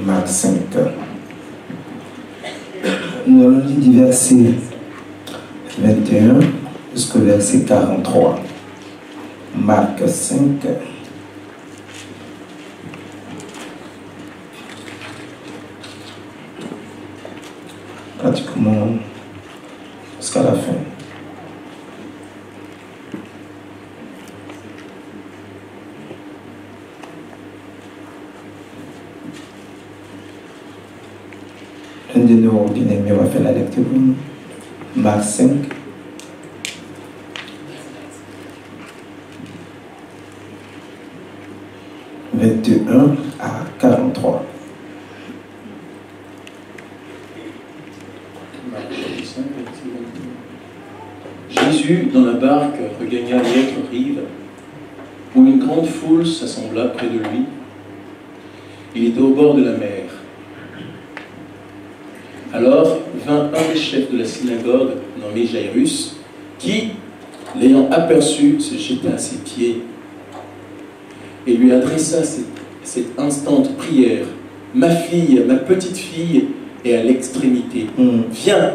Marc 5. Nous allons lire du verset 21 jusqu'au verset 43. Marc 5. Pratiquement jusqu'à la fin. Un de nos bien-aimés va faire la lecture pour nous. Marc 5. « 21 à 43. » Jésus, dans la barque, regagna l'autre rive, où une grande foule s'assembla près de lui. Il était au bord de la mer. Alors vint un des chefs de la synagogue, nommé Jairus, qui, l'ayant aperçu, se jeta à ses pieds et lui adressa cette instante prière. « Ma fille, ma petite fille est à l'extrémité. Viens,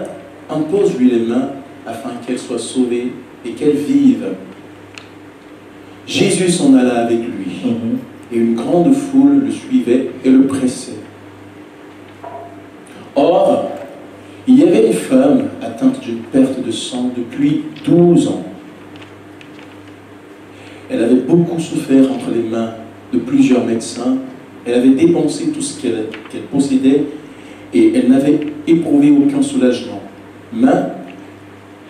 impose-lui les mains afin qu'elle soit sauvée et qu'elle vive. » Jésus s'en alla avec lui, et une grande foule le suivait et le pressait. Or, il y avait une femme atteinte d'une perte de sang depuis 12 ans. Elle avait beaucoup souffert entre les mains de plusieurs médecins. Elle avait dépensé tout ce qu'elle possédait et elle n'avait éprouvé aucun soulagement. Mais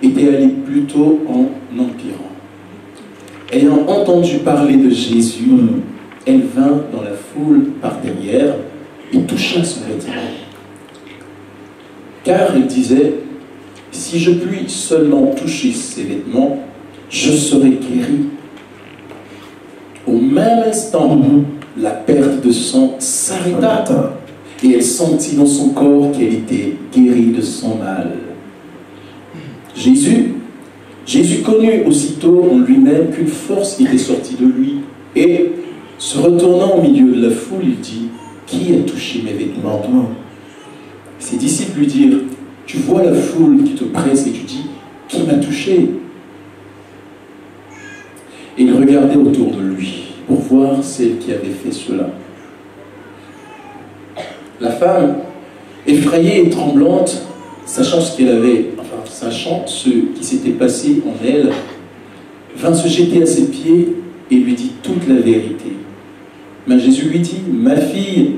était allée plutôt en empirant. Ayant entendu parler de Jésus, elle vint dans la foule par derrière et toucha son vêtement. Car elle disait, « Si je puis seulement toucher ses vêtements, je serai guérie. » Au même instant, la perte de sang s'arrêta et elle sentit dans son corps qu'elle était guérie de son mal. Jésus connut aussitôt en lui-même qu'une force était sortie de lui et, se retournant au milieu de la foule, il dit, « Qui a touché mes vêtements ?» Ses disciples lui dirent, « Tu vois la foule qui te presse et tu dis, « Qui m'a touché ?» Et il regardait autour de lui pour voir celle qui avait fait cela. La femme, effrayée et tremblante, sachant ce qui s'était passé en elle, vint se jeter à ses pieds et lui dit toute la vérité. Mais Jésus lui dit, « Ma fille,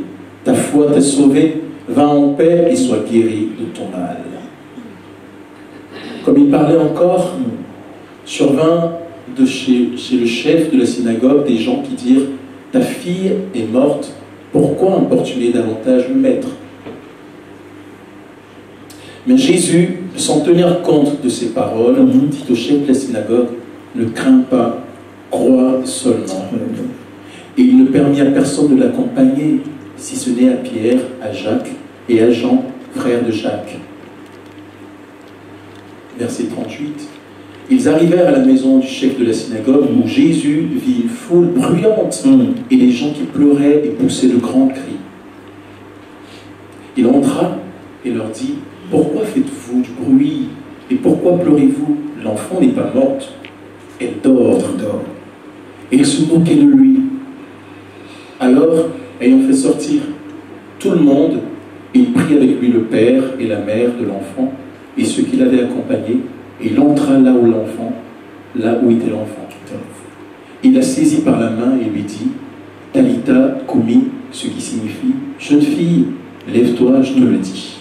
ta foi t'a sauvée, va en paix et sois guérie de ton mal. » Comme il parlait encore, survint chez le chef de la synagogue des gens qui dirent, « Ta fille est morte, pourquoi importuner davantage le maître ?» Mais Jésus, sans tenir compte de ces paroles, dit au chef de la synagogue, « Ne crains pas, crois seulement. » Et il ne permit à personne de l'accompagner, si ce n'est à Pierre, à Jacques et à Jean, frère de Jacques. Verset 38. Ils arrivèrent à la maison du chef de la synagogue où Jésus vit une foule bruyante et des gens qui pleuraient et poussaient de grands cris. Il entra et leur dit, « Pourquoi faites-vous du bruit et pourquoi pleurez-vous? L'enfant n'est pas morte, elle dort. » Et ils se moquaient de lui. Alors, ayant fait sortir tout le monde, il prit avec lui le père et la mère de l'enfant et ceux qui l'avaient accompagné, et il entra là où était l'enfant. Il la saisit par la main et lui dit, « Talita Koumi », ce qui signifie, « Jeune fille, lève-toi, je te le dis. »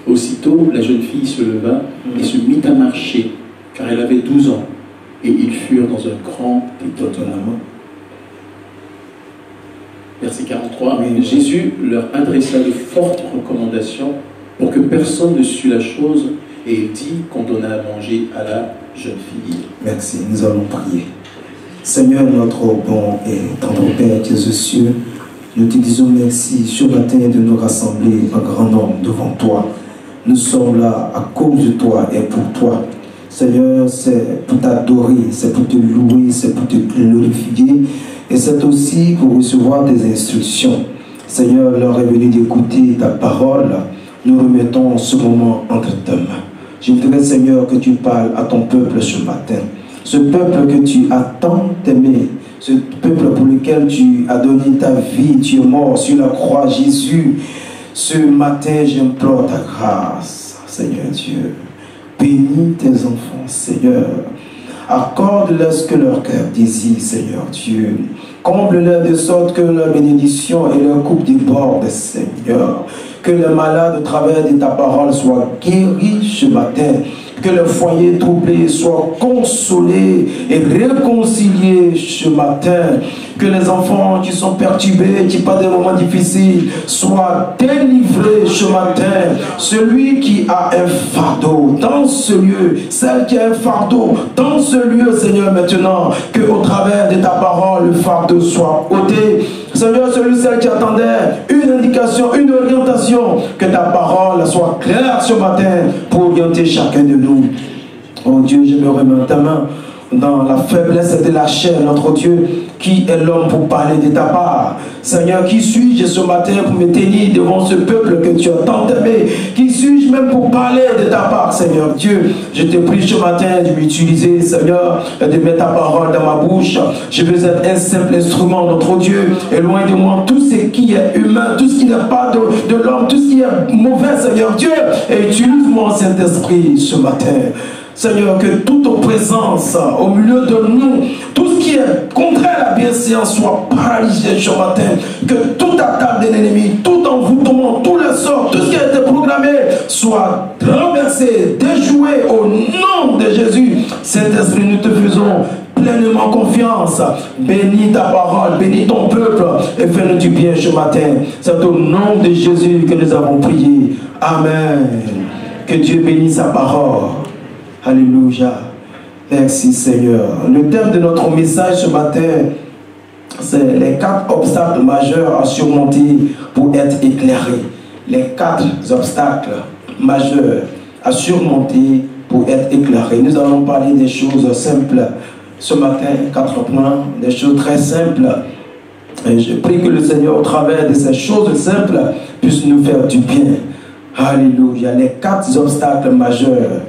Aussitôt, la jeune fille se leva et se mit à marcher, car elle avait 12 ans, et ils furent dans un grand étonnement. Verset 43, « Jésus leur adressa de fortes recommandations pour que personne ne sût la chose, et il dit qu'on donna à manger à la jeune fille. » Merci, nous allons prier. Seigneur, notre bon et tendre Père Jésus, nous te disons merci ce matin de nous rassembler en grand nombre devant toi. Nous sommes là à cause de toi et pour toi. Seigneur, c'est pour t'adorer, c'est pour te louer, c'est pour te glorifier Et c'est aussi pour recevoir tes instructions. Seigneur, l'heure est venue d'écouter ta parole. Nous remettons ce moment entre tes mains. Je voudrais, Seigneur, que tu parles à ton peuple ce matin. Ce peuple que tu as tant aimé, ce peuple pour lequel tu as donné ta vie, tu es mort sur la croix, Jésus. Ce matin, j'implore ta grâce, Seigneur Dieu. Bénis tes enfants, Seigneur. Accorde-leur ce que leur cœur désire, Seigneur Dieu. Comble-leur de sorte que leur bénédiction et leur coupe déborde, Seigneur. Que les malades au travers de ta parole soient guéris ce matin. Que le foyer troublé soit consolé et réconcilié ce matin. Que les enfants qui sont perturbés, qui passent des moments difficiles, soient délivrés ce matin. Celui qui a un fardeau dans ce lieu, celle qui a un fardeau dans ce lieu, Seigneur, maintenant, que au travers de ta parole, le fardeau soit ôté. Seigneur, celle qui attendait une indication, une orientation, que ta parole soit claire ce matin pour orienter chacun de nous. Oh Dieu, je me remets ta main dans la faiblesse de la chair, notre Dieu, qui est l'homme pour parler de ta part. Seigneur, qui suis-je ce matin pour me tenir devant ce peuple que tu as tant aimé? Qui suis-je même pour parler de ta part, Seigneur Dieu? Je te prie ce matin de m'utiliser, Seigneur, de mettre ta parole dans ma bouche. Je veux être un simple instrument, notre Dieu, et loin de moi tout ce qui est humain, tout ce qui n'est pas de l'homme, tout ce qui est mauvais, Seigneur Dieu, et utilise-moi, Saint-Esprit, ce matin. Seigneur, que toute présence au milieu de nous, tout ce qui est contraire à la bienséance soit paralysé ce matin. Que toute attaque de l'ennemi, tout envoûtement, tous les sorts, tout ce qui a été programmé soit renversé, déjoué au nom de Jésus. Saint-Esprit, nous te faisons pleinement confiance. Bénis ta parole, bénis ton peuple et fais-nous du bien ce matin. C'est au nom de Jésus que nous avons prié. Amen. Que Dieu bénisse sa parole. Alléluia. Merci Seigneur. Le thème de notre message ce matin, c'est les 4 obstacles majeurs à surmonter pour être éclairé. Les 4 obstacles majeurs à surmonter pour être éclairé. Nous allons parler des choses simples ce matin, 4 points, des choses très simples. Et je prie que le Seigneur, au travers de ces choses simples, puisse nous faire du bien. Alléluia. Les 4 obstacles majeurs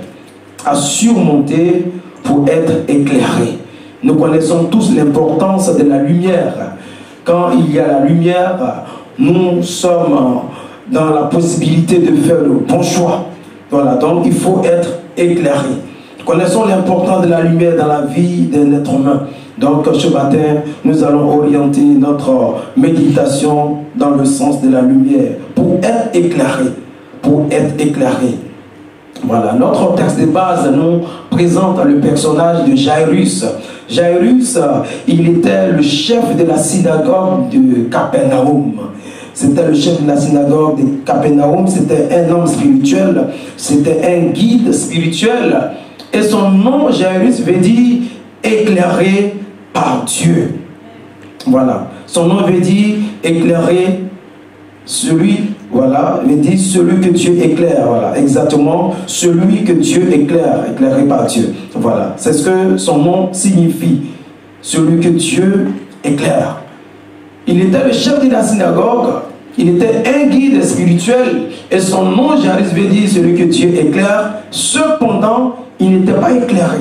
à surmonter pour être éclairé. Nous connaissons tous l'importance de la lumière. Quand il y a la lumière, nous sommes dans la possibilité de faire le bon choix. Voilà, donc il faut être éclairé. Connaissons l'importance de la lumière dans la vie d'un être humain. Donc ce matin, nous allons orienter notre méditation dans le sens de la lumière pour être éclairé. Pour être éclairé. Voilà, notre texte de base nous présente le personnage de Jairus. Jairus, il était le chef de la synagogue de Capernaum. C'était le chef de la synagogue de Capernaum, c'était un homme spirituel, c'était un guide spirituel. Et son nom, Jairus, veut dire éclairé par Dieu. Voilà, son nom veut dire éclairé, celui, voilà, veut dire celui que Dieu éclaire, voilà, exactement, celui que Dieu éclaire, éclairé par Dieu. Voilà, c'est ce que son nom signifie, celui que Dieu éclaire. Il était le chef de la synagogue, il était un guide spirituel, et son nom, Jairus, veut dire celui que Dieu éclaire. Cependant, il n'était pas éclairé.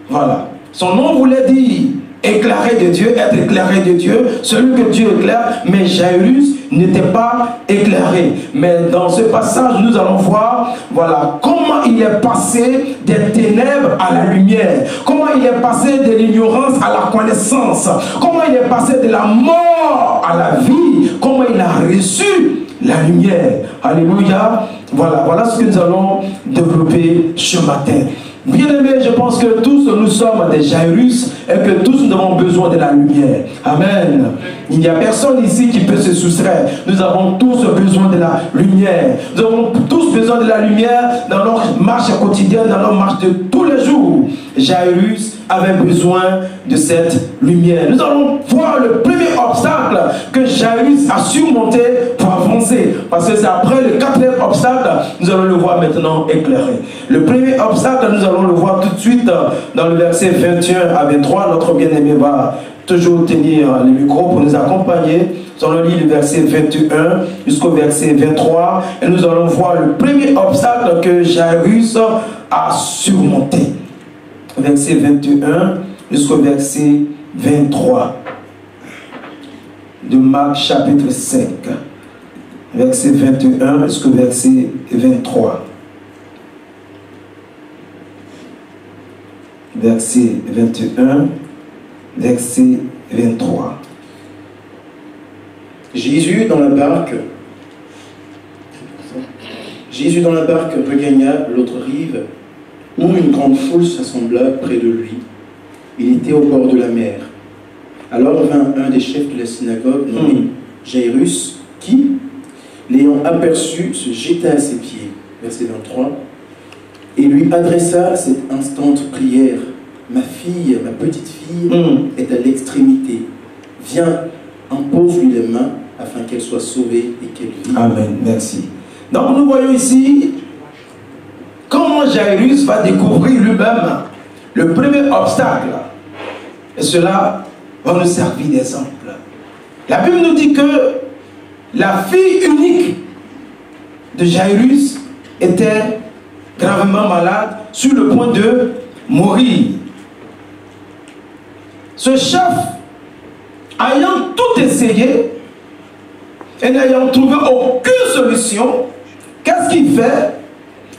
Voilà, son nom voulait dire éclairé de Dieu, être éclairé de Dieu, celui que Dieu éclaire, mais Jairus n'était pas éclairé. Mais dans ce passage, nous allons voir, voilà, comment il est passé des ténèbres à la lumière, comment il est passé de l'ignorance à la connaissance, comment il est passé de la mort à la vie, comment il a reçu la lumière. Alléluia. Voilà, voilà ce que nous allons développer ce matin. Bien-aimés, je pense que tous nous sommes des Jairus et que tous nous avons besoin de la lumière. Amen. Il n'y a personne ici qui peut se soustraire. Nous avons tous besoin de la lumière. Nous avons tous besoin de la lumière dans notre marche quotidienne, dans notre marche de tous les jours. Jairus avait besoin de cette lumière. Nous allons voir le premier obstacle que Jairus a surmonté pour avancer. Parce que c'est après le 4e obstacle, nous allons le voir maintenant éclairé. Le premier obstacle, nous allons le voir tout de suite dans le verset 21 à 23. Notre bien-aimé va toujours tenir le micro pour nous accompagner. Nous allons lire le verset 21 jusqu'au verset 23 et nous allons voir le premier obstacle que Jairus a surmonté. Verset 21 jusqu'au verset 23 de Marc chapitre 5. Verset 21 jusqu'au verset 23. Verset 21, verset 23. Jésus dans la barque regagna l'autre rive, où une grande foule s'assembla près de lui. Il était au bord de la mer. Alors vint un des chefs de la synagogue, nommé Jairus, qui, l'ayant aperçu, se jeta à ses pieds. Verset 23. Et lui adressa cette instante prière. Ma fille, ma petite fille, est à l'extrémité. Viens, impose-lui les mains afin qu'elle soit sauvée et qu'elle vive. Amen, merci. Donc nous voyons ici comment Jairus va découvrir lui-même le premier obstacle. Et cela va nous servir d'exemple. La Bible nous dit que la fille unique de Jairus était gravement malade, sur le point de mourir. Ce chef, ayant tout essayé et n'ayant trouvé aucune solution, qu'est-ce qu'il fait?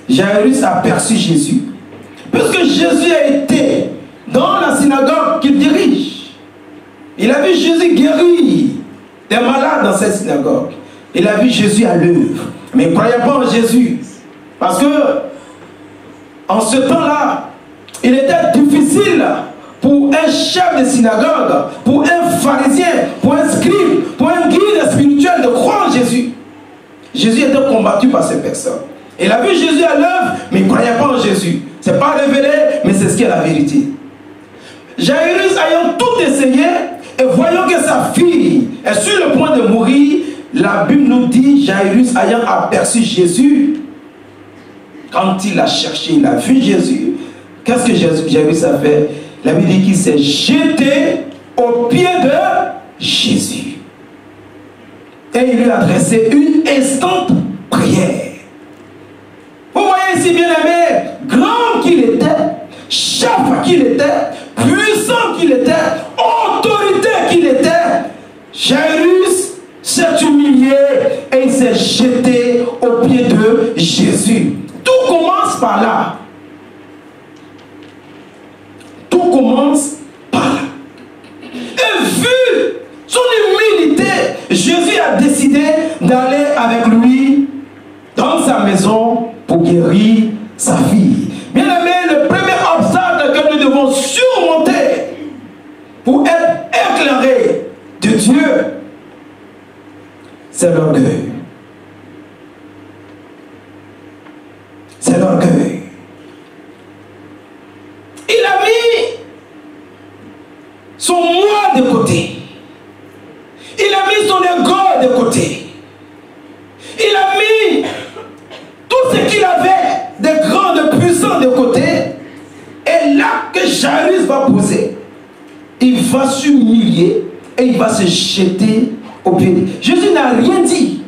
Jairus a aperçu Jésus. Puisque Jésus a été dans la synagogue qu'il dirige, il a vu Jésus guérir des malades dans cette synagogue. Il a vu Jésus à l'œuvre. Mais il ne croyait pas en Jésus. Parce que en ce temps-là, il était difficile pour un chef de synagogue, pour un pharisien, pour un scribe, pour un guide spirituel de croire en Jésus. Jésus était combattu par ces personnes. Il a vu Jésus à l'œuvre, mais il ne croyait pas en Jésus. Ce n'est pas révélé, mais c'est ce qui est la vérité. Jairus ayant tout essayé, et voyant que sa fille est sur le point de mourir, la Bible nous dit, Jairus ayant aperçu Jésus, quand il a cherché, il a vu Jésus, qu'est-ce que Jairus a fait? La Bible dit qu'il s'est jeté aux pieds de Jésus. Et il lui a adressé une instante prière. Vous voyez ici, bien aimé, grand qu'il était, chef qu'il était, puissant qu'il était, autorité qu'il était, Jairus s'est humilié et il s'est jeté aux pieds de Jésus. Tout commence par là. Tout commence par là. Et vu son humilité, Jésus a décidé d'aller avec lui dans sa maison pour guérir sa fille. Bien aimé, le premier obstacle que nous devons surmonter pour être éclairés de Dieu, c'est l'orgueil. C'est l'orgueil. Il a mis son moi de côté. Il a mis son ego de côté. Il a mis tout ce qu'il avait de grand, de puissant de côté. Et là que Jairus va poser, il va s'humilier et il va se jeter au pied. Jésus n'a rien dit.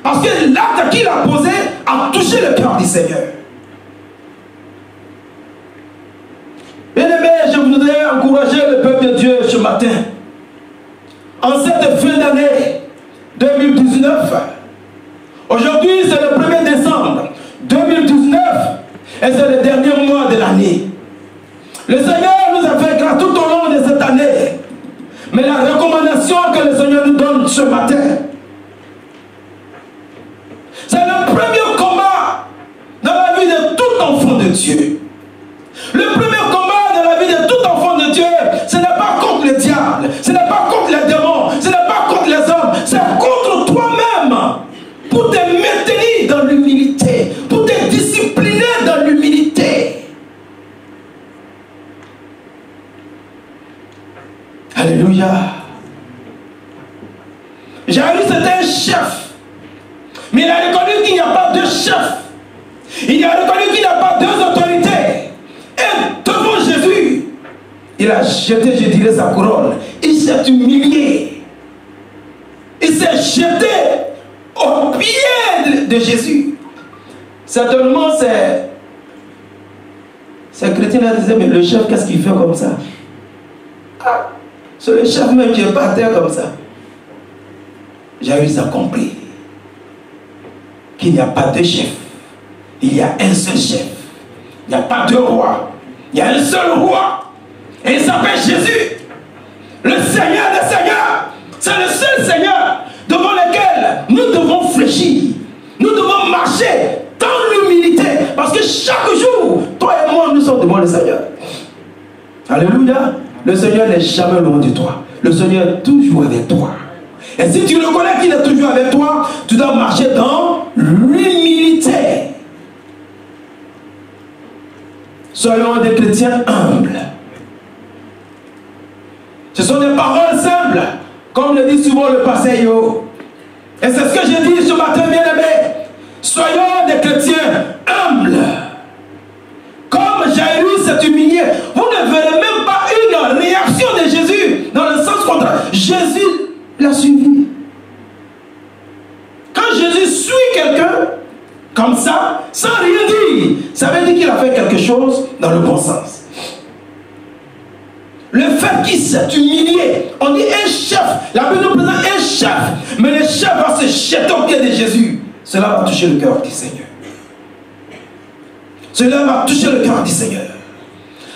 Parce que l'acte qu'il a posé a touché le cœur du Seigneur. Bien-aimé, je voudrais encourager le peuple de Dieu ce matin. En cette fin d'année 2019, aujourd'hui c'est le 1er décembre 2019 et c'est le dernier mois de l'année. Le Seigneur nous a fait grâce tout au long de cette année. Mais la recommandation que le Seigneur nous donne ce matin, c'est le premier combat dans la vie de tout enfant de Dieu. Le premier combat dans la vie de tout enfant de Dieu, ce n'est pas contre le diable, ce n'est pas contre les démons, ce n'est pas contre les hommes, c'est contre toi-même. Pour te maintenir dans l'humilité, pour te discipliner dans l'humilité. Alléluia. Jairus était un chef. Mais il a reconnu qu'il n'y a pas deux chefs. Il a reconnu qu'il n'y a pas deux autorités. Et devant Jésus, il il a jeté, je dirais, sa couronne. Il s'est humilié. Il s'est jeté aux pieds de Jésus. Certainement, ces chrétiens-là disaient, mais le chef, qu'est-ce qu'il fait comme ça? Ah, c'est le chef même qui est par terre comme ça. Jairus a compris qu'il n'y a pas de chef. Il y a un seul chef. Il n'y a pas de roi. Il y a un seul roi. Et il s'appelle Jésus. Le Seigneur des Seigneurs. C'est le seul Seigneur devant lequel nous devons fléchir. Nous devons marcher dans l'humilité. Parce que chaque jour, toi et moi, nous sommes devant le Seigneur. Alléluia. Le Seigneur n'est jamais loin de toi. Le Seigneur est toujours avec toi. Et si tu reconnais qu'il est toujours avec toi, tu dois marcher dans l'humilité. Soyons des chrétiens humbles. Ce sont des paroles simples, comme le dit souvent le pasteur Yo. Et c'est ce que j'ai dit ce matin, bien-aimé. Soyons des chrétiens humbles. Comme Jairus s'est humilié, vous ne verrez même pas une réaction de Jésus dans le sens contraire. Jésus l'a suivi. Quand Jésus suit quelqu'un comme ça, sans rien dire, ça veut dire qu'il a fait quelque chose dans le bon sens. Le fait qu'il s'est humilié, on dit un chef, la Bible nous présente un chef, mais le chef va se jeter au pied de Jésus. Cela va toucher le cœur du Seigneur. Cela va toucher le cœur du Seigneur.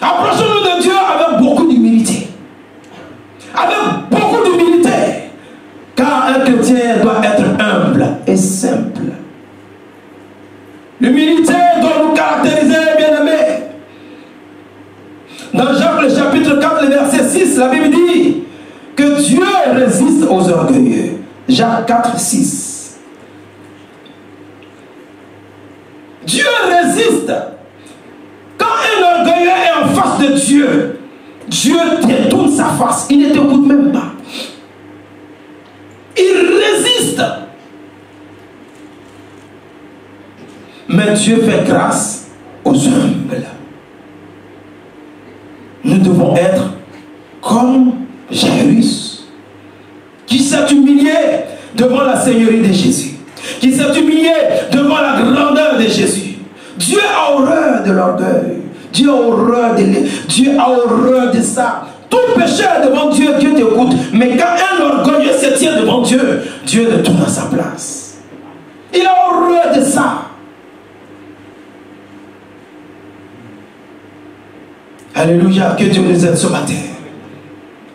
Approchons-nous de Dieu avec beaucoup d'humilité. Avec beaucoup d'humilité. Car un chrétien doit être humble et simple. L'humilité doit nous caractériser, bien-aimés. Dans Jacques le chapitre 4, le verset 6, la Bible dit que Dieu résiste aux orgueilleux. Jacques 4, 6. Dieu résiste. Quand un orgueilleux est en face de Dieu, Dieu détourne sa face. Il ne t'écoute même pas. Il résiste. Mais Dieu fait grâce aux humbles. Nous devons être comme Jairus, qui s'est humilié devant la Seigneurie de Jésus, qui s'est humilié devant la grandeur de Jésus. Dieu a horreur de l'orgueil. Dieu a horreur de ça. Tout pécheur devant Dieu, Dieu t'écoute. Mais quand un orgueilleux se tient devant Dieu, Dieu le tourne à sa place. Il a horreur de ça. Alléluia, que Dieu nous aide ce matin.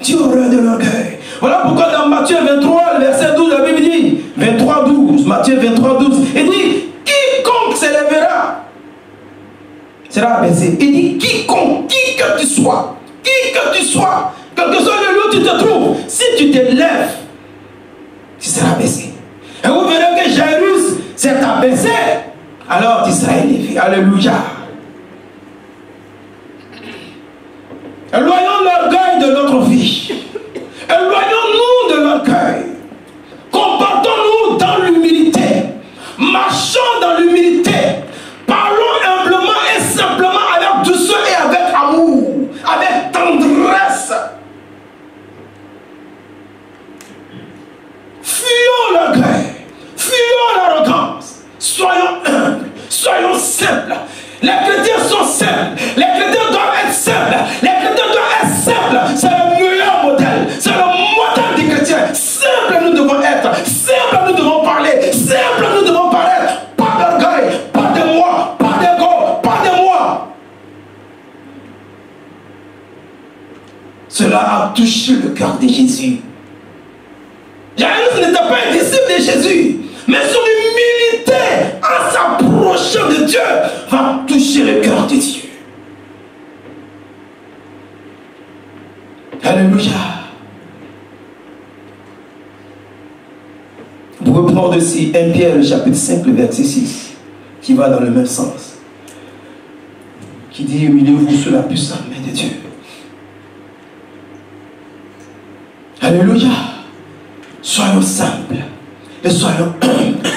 Dieu a horreur de l'orgueil. Voilà pourquoi dans Matthieu 23, le verset 12, la Bible dit, 23, 12, Matthieu 23, 12, il dit, quiconque s'élèvera sera abaissé. Il dit, quiconque, qui que tu sois, quel que soit le lieu où tu te trouves, si tu t'élèves, tu seras abaissé. Et vous verrez que Jairus s'est abaissé, alors tu seras élevé. Alléluia. Éloignons l'orgueil de notre vie. Éloignons-nous de l'orgueil. Comportons-nous dans l'humilité. Marchons dans l'humilité. Parlons humblement et simplement avec douceur et avec amour, avec tendresse. Fuyons l'orgueil. Fuyons l'arrogance. Soyons humbles. Soyons simples. Les chrétiens sont simples. Les chrétiens doivent être simples. Les chrétiens doivent être simples. C'est le meilleur modèle. C'est le modèle des chrétiens. Simple nous devons être. Simple nous devons parler. Simple nous devons paraître. Pas d'orgueil. Pas de moi. Pas d'ego. Pas de moi. Cela a touché le cœur de Jésus. Jairus n'était pas un disciple de Jésus. Mais son humilité en s'approchant de Dieu va toucher le cœur de Dieu. Alléluia. Vous pouvez prendre aussi 1 Pierre, le chapitre 5, le verset 6, qui va dans le même sens. Qui dit, humiliez-vous sous la puissante main de Dieu. Alléluia. Soyons simples. Et soyons humbles.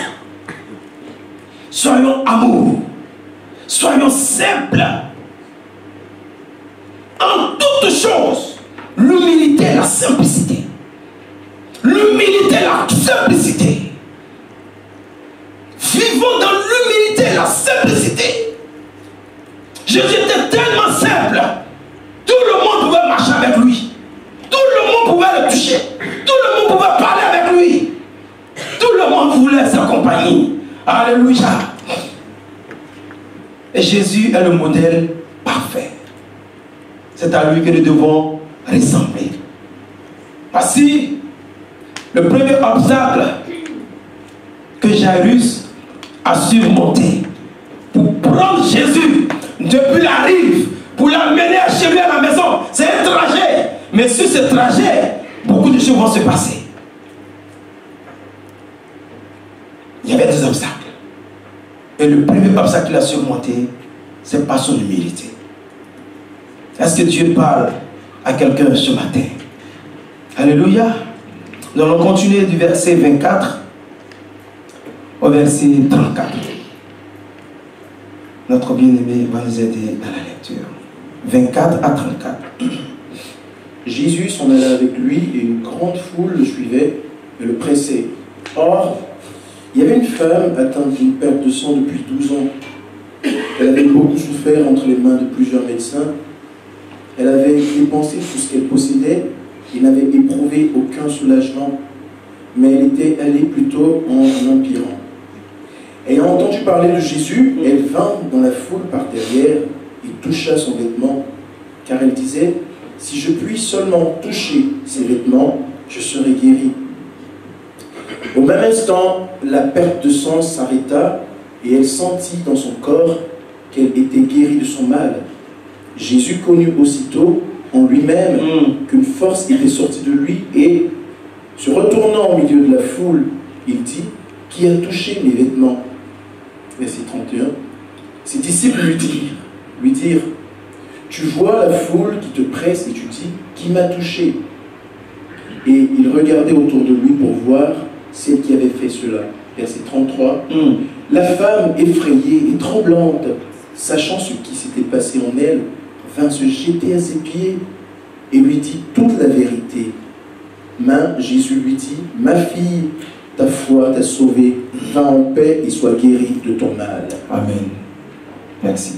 Soyons amour. Soyons simples. en toutes choses, l'humilité et la simplicité. L'humilité et la simplicité. Vivons dans l'humilité et la simplicité. Jésus était tellement simple. Tout le monde pouvait marcher avec lui. Tout le monde pouvait le toucher. Tout le monde pouvait parler avec lui. Tout le monde voulait s'accompagner. Alléluia. Et Jésus est le modèle parfait. C'est à lui que nous devons ressembler. Voici le premier obstacle que Jairus a surmonté pour prendre Jésus depuis la rive, pour l'amener chez lui à la maison. C'est un trajet. Mais sur ce trajet, beaucoup de choses vont se passer. Il y avait des obstacles. Et le premier obstacle qu'il a surmonté, c'est par son humilité. Est-ce que Dieu parle à quelqu'un ce matin? Alléluia. Nous allons continuer du verset 24 au verset 34. Notre bien-aimé va nous aider dans la lecture. 24 à 34. Jésus s'en alla avec lui et une grande foule le suivait et le pressait. Or, il y avait une femme atteinte d'une perte de sang depuis 12 ans. Elle avait beaucoup souffert entre les mains de plusieurs médecins. Elle avait dépensé tout ce qu'elle possédait et n'avait éprouvé aucun soulagement, mais elle était allée plutôt en empirant. Ayant entendu parler de Jésus, elle vint dans la foule par derrière et toucha son vêtement, car elle disait, « Si je puis seulement toucher ses vêtements, je serai guérie. » Au même instant, la perte de sang s'arrêta et elle sentit dans son corps qu'elle était guérie de son mal. Jésus connut aussitôt en lui-même qu'une force était sortie de lui et, se retournant au milieu de la foule, il dit, « Qui a touché mes vêtements ?» Verset 31. Ses disciples lui dirent, « Tu vois la foule qui te presse et tu dis, « Qui m'a touché ?» Et il regardait autour de lui pour voir celle qui avait fait cela. Verset 33. La femme, effrayée et tremblante, sachant ce qui s'était passé en elle, vint se jeter à ses pieds et lui dit toute la vérité. Mais Jésus lui dit, « Ma fille, ta foi t'a sauvée, va en paix et sois guérie de ton mal. » Amen. Merci.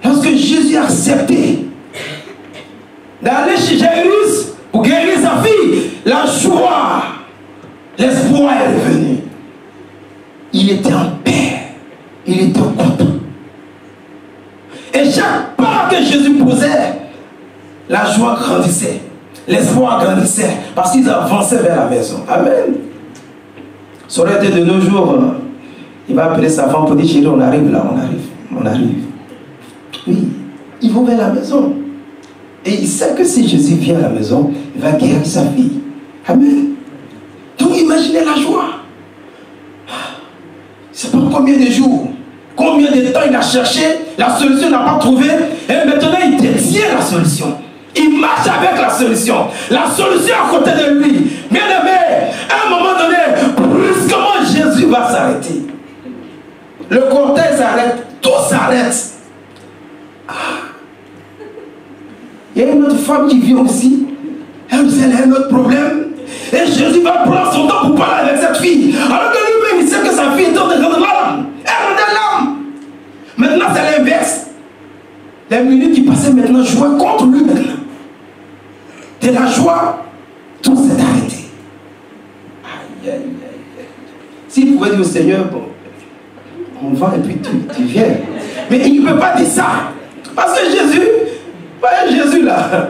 Lorsque Jésus a accepté d'aller chez Jairus pour guérir sa fille, la joie, l'espoir est revenu. Il était en paix. Il était content. Et chaque pas que Jésus posait, la joie grandissait. L'espoir grandissait. Parce qu'ils avançaient vers la maison. Amen. Ça aurait été de nos jours. Il va appeler sa femme pour dire, chérie, on arrive là, on arrive. Oui, ils vont vers la maison. Et il sait que si Jésus vient à la maison, il va guérir sa fille. Amen. Donc imaginez la joie. C'est pas combien de jours, combien de temps il a cherché, la solution n'a pas trouvé, et maintenant il détient la solution. Il marche avec la solution. La solution à côté de lui. Bien aimé, à un moment donné, brusquement Jésus va s'arrêter. Le cortège s'arrête, tout s'arrête. Il y a une autre femme qui vient aussi. Elle a un autre problème. Et Jésus va prendre son temps pour parler avec cette fille. Alors que lui-même, il sait que sa fille est dans de grandes larmes. Elle a des larmes. Maintenant, c'est l'inverse. Les minutes qui passaient maintenant jouaient contre lui maintenant. De la joie, tout s'est arrêté. Aïe, aïe, aïe. S'il pouvait dire au Seigneur, bon, on va et puis tu viens. Mais il ne peut pas dire ça. Parce que Jésus là,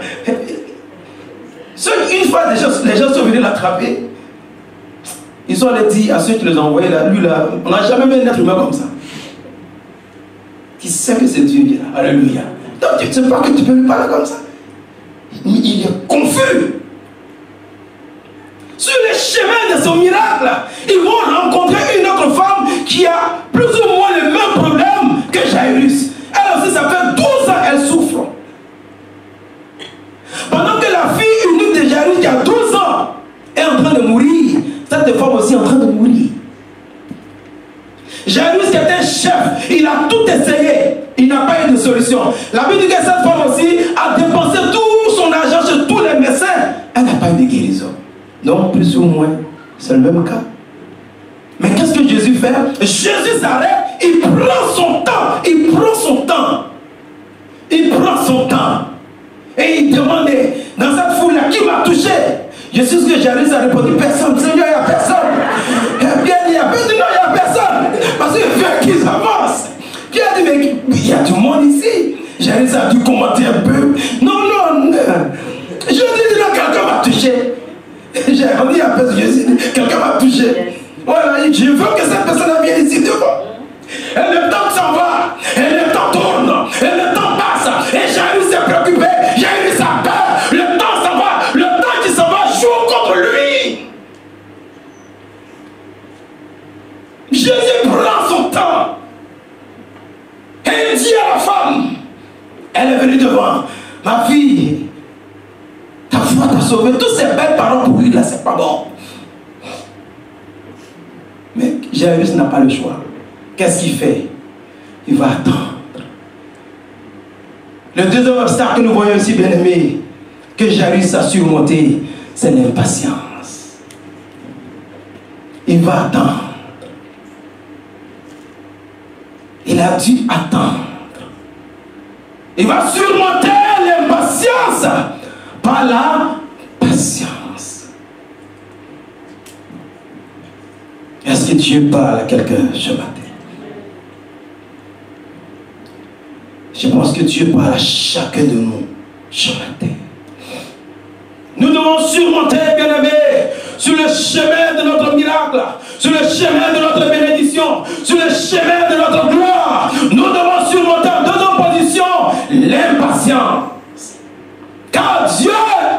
une fois les gens sont venus l'attraper, ils ont allés dire à ceux qui les ont envoyés là, lui là, on n'a jamais vu un être humain comme ça. Qui sait que c'est Dieu qui est là. Alléluia. Donc tu ne sais pas que tu peux lui parler comme ça. Il est confus. Sur le chemin de son miracle, ils vont rencontrer une autre femme qui a plus ou moins le même problème que Jairus. Elle aussi, ça fait 12 ans qu'elle souffre. Pendant que la fille unique de Jairus qui a 12 ans est en train de mourir, cette femme aussi est en train de mourir. Jairus qui était chef, il a tout essayé. Il n'a pas eu de solution. La Bible dit que cette femme aussi a dépensé tout son argent chez tous les médecins. Elle n'a pas eu de guérison. Donc, plus ou moins, c'est le même cas. Mais qu'est-ce que Jésus fait? Jésus s'arrête, il prend son temps. Il prend son temps. Il prend son temps. Et il demande dans cette foule-là, qui m'a touché? Jésus, ce que Jairus a répondu, personne. Seigneur, il n'y a personne. Et bien, il y a personne. Non, il n'y a personne. Parce qu'il veut qu'ils avancent. Puis il a dit, mais il y a du monde ici. Jairus a dû commenter un peu. Non. Je dis, non, quelqu'un m'a touché. J'ai dit, il y a personne. Jésus, quelqu'un m'a touché. Voilà, je veux que cette personne vienne ici devant. Et le temps s'en va. Et le temps tourne. Et le temps passe. Et Jairus s'est préoccupé. Jairus a peur. Le temps s'en va. Le temps qui s'en va joue contre lui. Jésus prend son temps. Et il dit à la femme, elle est venue devant, ma fille, ta foi t'a sauvé. Toutes ces belles paroles pour lui là, c'est pas bon. Mais Jairus n'a pas le choix. Qu'est-ce qu'il fait? Il va attendre. Le deuxième obstacle que nous voyons aussi, bien aimé, que Jairus a surmonté, c'est l'impatience. Il va attendre. Il a dû attendre. Il va surmonter l'impatience par la patience. Est-ce que Dieu parle à quelqu'un ce matin? Je pense que Dieu parle à chacun de nous ce matin. Nous devons surmonter, bien-aimés, sur le chemin de notre miracle, sur le chemin de notre bénédiction, sur le chemin de notre gloire. Nous devons surmonter en deux oppositions l'impatience. Car Dieu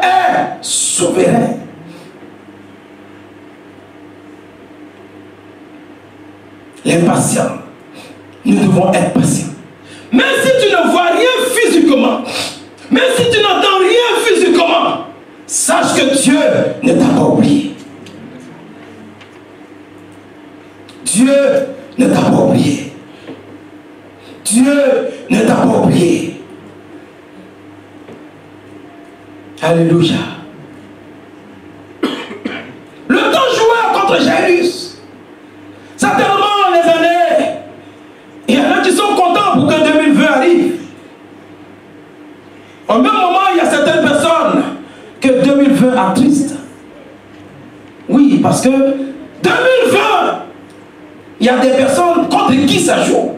est souverain. L'impatience. Nous devons être patients. Même si tu ne vois rien physiquement, même si tu n'entends rien physiquement, sache que Dieu ne t'a pas oublié. Dieu ne t'a pas oublié. Dieu ne t'a pas oublié. Alléluia. Le temps jouait contre Jairus. Certainement les années. Il y en a qui sont contents pour que 2020 arrive. Au même moment, il y a certaines personnes que 2020 attriste. Oui, parce que 2020, il y a des personnes contre qui ça joue.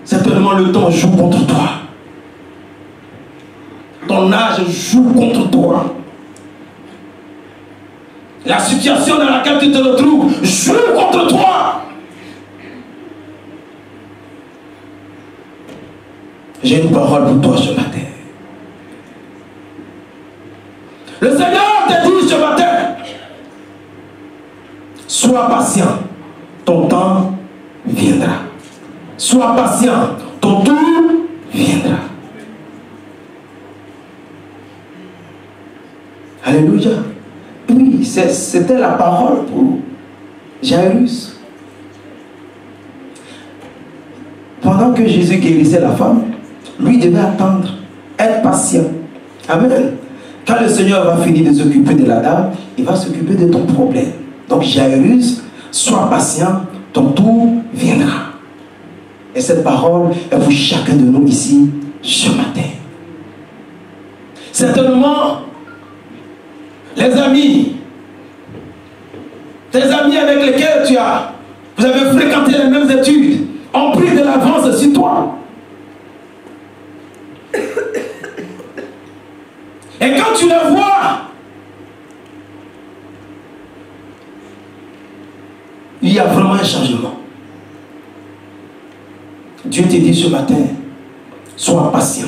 Certainement le temps joue contre toi. Ton âge joue contre toi. La situation dans laquelle tu te retrouves joue contre toi. J'ai une parole pour toi ce matin. Le Seigneur te dit ce matin, sois patient, ton temps viendra. Sois patient, ton tour viendra. Alléluia. Oui, c'était la parole pour Jairus. Pendant que Jésus guérissait la femme, lui devait attendre, être patient. Amen. Quand le Seigneur va finir de s'occuper de la dame, il va s'occuper de ton problème. Donc Jairus, sois patient, ton tour viendra. Et cette parole est pour chacun de nous ici ce matin. Certainement, les amis, tes amis avec lesquels vous avez fréquenté les mêmes études, ont pris de l'avance sur toi. Et quand tu les vois, il y a vraiment un changement. Dieu te dit ce matin, sois patient,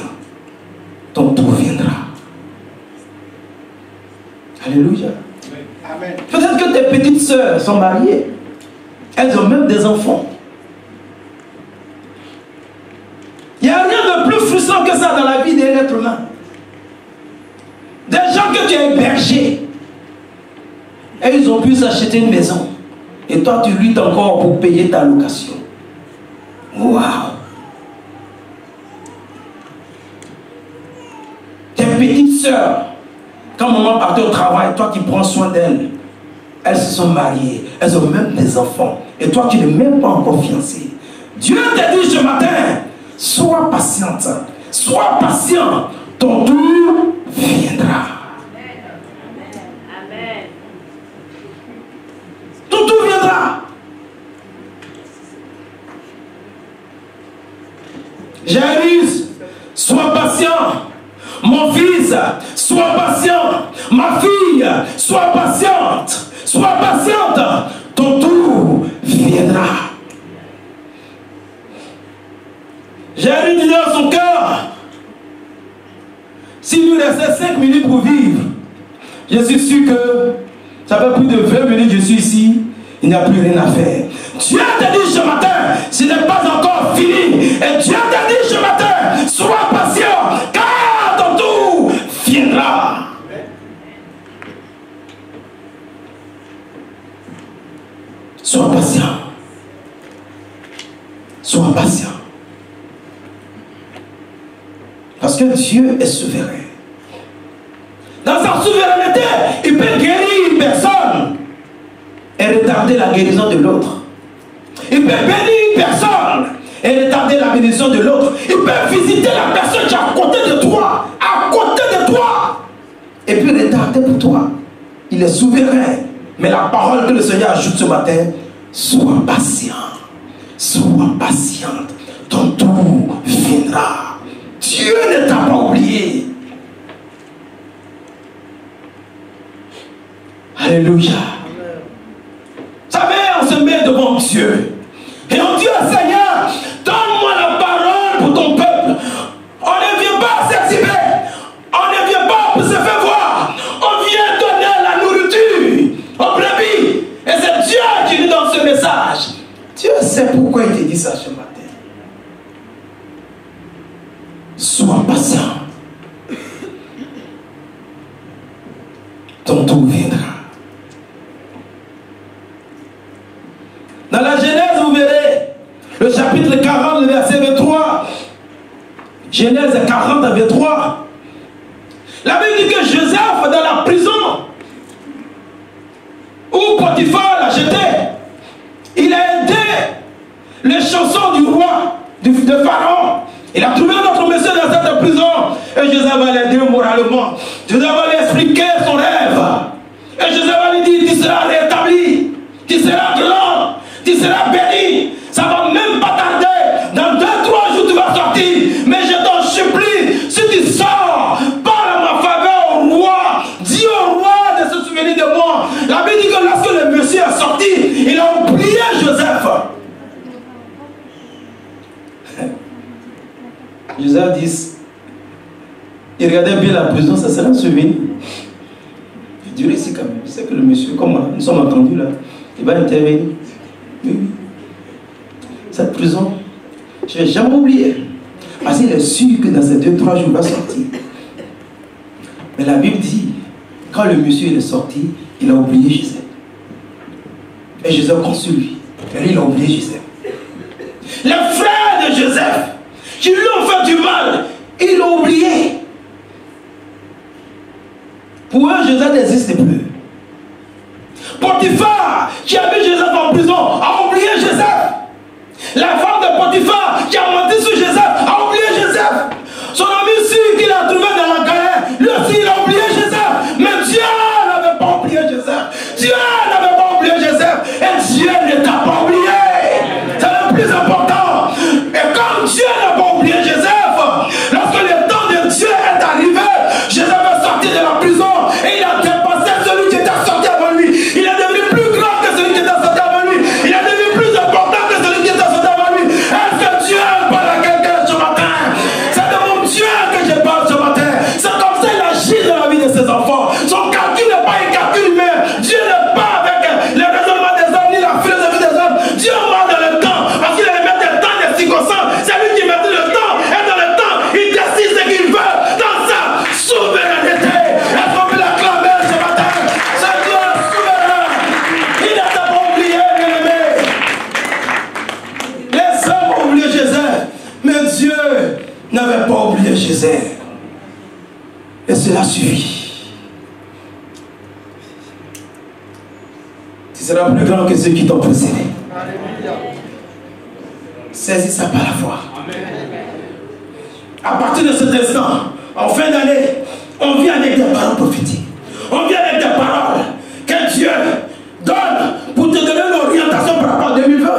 ton tour viendra. Alléluia. Amen. Peut-être que tes petites sœurs sont mariées. Elles ont même des enfants. Il n'y a rien de plus frustrant que ça dans la vie d'un être humain. Des gens que tu as hébergés. Et ils ont pu s'acheter une maison. Et toi, tu luttes encore pour payer ta location. Waouh! Tes petites sœurs, quand maman partait au travail, toi qui prends soin d'elles, elles se sont mariées, elles ont même des enfants. Et toi, tu n'es même pas encore fiancé. Dieu te dit ce matin, sois patiente, sois patient, ton tour viendra. Amen. Ton tour viendra. Jairus, sois patient. Mon fils, sois patient. Ma fille, sois patiente. Sois patiente. Ton tour viendra. Jairus dit dans son cœur, s'il lui restait 5 minutes pour vivre, je suis sûr que ça fait plus de 20 minutes que je suis ici, il n'y a plus rien à faire. Dieu t'a dit ce matin, ce n'est pas encore fini. Et Dieu t'a dit ce matin, sois patient, car ton tour viendra. Sois patient. Sois patient. Parce que Dieu est souverain. Dans sa souveraineté, il peut guérir une personne et retarder la guérison de l'autre. Il peut bénir une personne et retarder la bénédiction de l'autre. Il peut visiter la personne qui est à côté de toi, et puis retarder pour toi. Il est souverain. Mais la parole que le Seigneur ajoute ce matin, sois patient, sois patiente, ton tour viendra. Dieu ne t'a pas oublié. Alléluia. Vous savez, on se met devant Dieu et on dit au Seigneur, donne-moi la parole pour ton peuple. On ne vient pas s'exhiber, on ne vient pas pour se faire voir, on vient donner la nourriture aux brebis. Et c'est Dieu qui nous donne ce message. Dieu sait pourquoi il te dit ça ce matin. Sois patient. Ton tour viendra. Dans la Genèse, vous verrez, le chapitre 40, le verset 23. Genèse 40, 23. La Bible dit que Joseph, dans la prison, où Potiphar l'a jeté, il a aidé les chansons du roi, de Pharaon. Il a trouvé notre monsieur dans cette prison. Et Joseph va l'aider moralement. Joseph va lui expliquer son rêve. Et Joseph va lui dire, tu seras rétabli, tu seras grand, tu seras béni. Ça va même pas tarder. Dans 2-3 jours, tu vas sortir. Mais je t'en supplie, si tu sors, parle à ma faveur au roi. Dis au roi de se souvenir de moi. La Bible dit que lorsque le monsieur est sorti, il a oublié Joseph. Joseph dit, il regardait bien la prison, ça serait un souvenir. Je dirais ici quand même, je sais que le monsieur, comme nous sommes entendus là, il va intervenir. Oui, oui. Cette prison, je ne vais jamais oublier. Parce qu'il est sûr que dans ces 2-3 jours, il va sortir. Mais la Bible dit, quand le monsieur est sorti, il a oublié Joseph. Et Joseph compte sur lui. Et lui, il a oublié Joseph. Les frères de Joseph, qui lui ont fait du mal, ils l'ont oublié. Pour eux, Joseph n'existe plus. Potiphar, qui a mis Joseph en prison, a oublié Joseph. La femme de Potiphar, qui a menti sur Joseph, a oublié Joseph. Son ami sûr qu'il a trouvé dans la galère, lui aussi, il a oublié Joseph. Mais Dieu n'avait pas oublié Joseph. Dieu n'avait pas oublié Joseph. Et Dieu ne t'a pas oublié. C'est le plus important. Et comme Dieu n'a pas oublié Joseph, lorsque le temps de Dieu est arrivé, Joseph est sorti de la prison et il a dépassé celui qui était sorti avant lui. Il est devenu plus grand que celui qui était sorti avant lui. Il est devenu plus important que celui qui était sorti avant lui. Est-ce que Dieu n'a pas la guerre? Et cela suffit. Tu seras plus grand que ceux qui t'ont précédé. Saisis ça par la foi. À partir de cet instant, en fin d'année, on vient avec des paroles prophétiques. On vient avec des paroles que Dieu donne pour te donner l'orientation par rapport à 2020.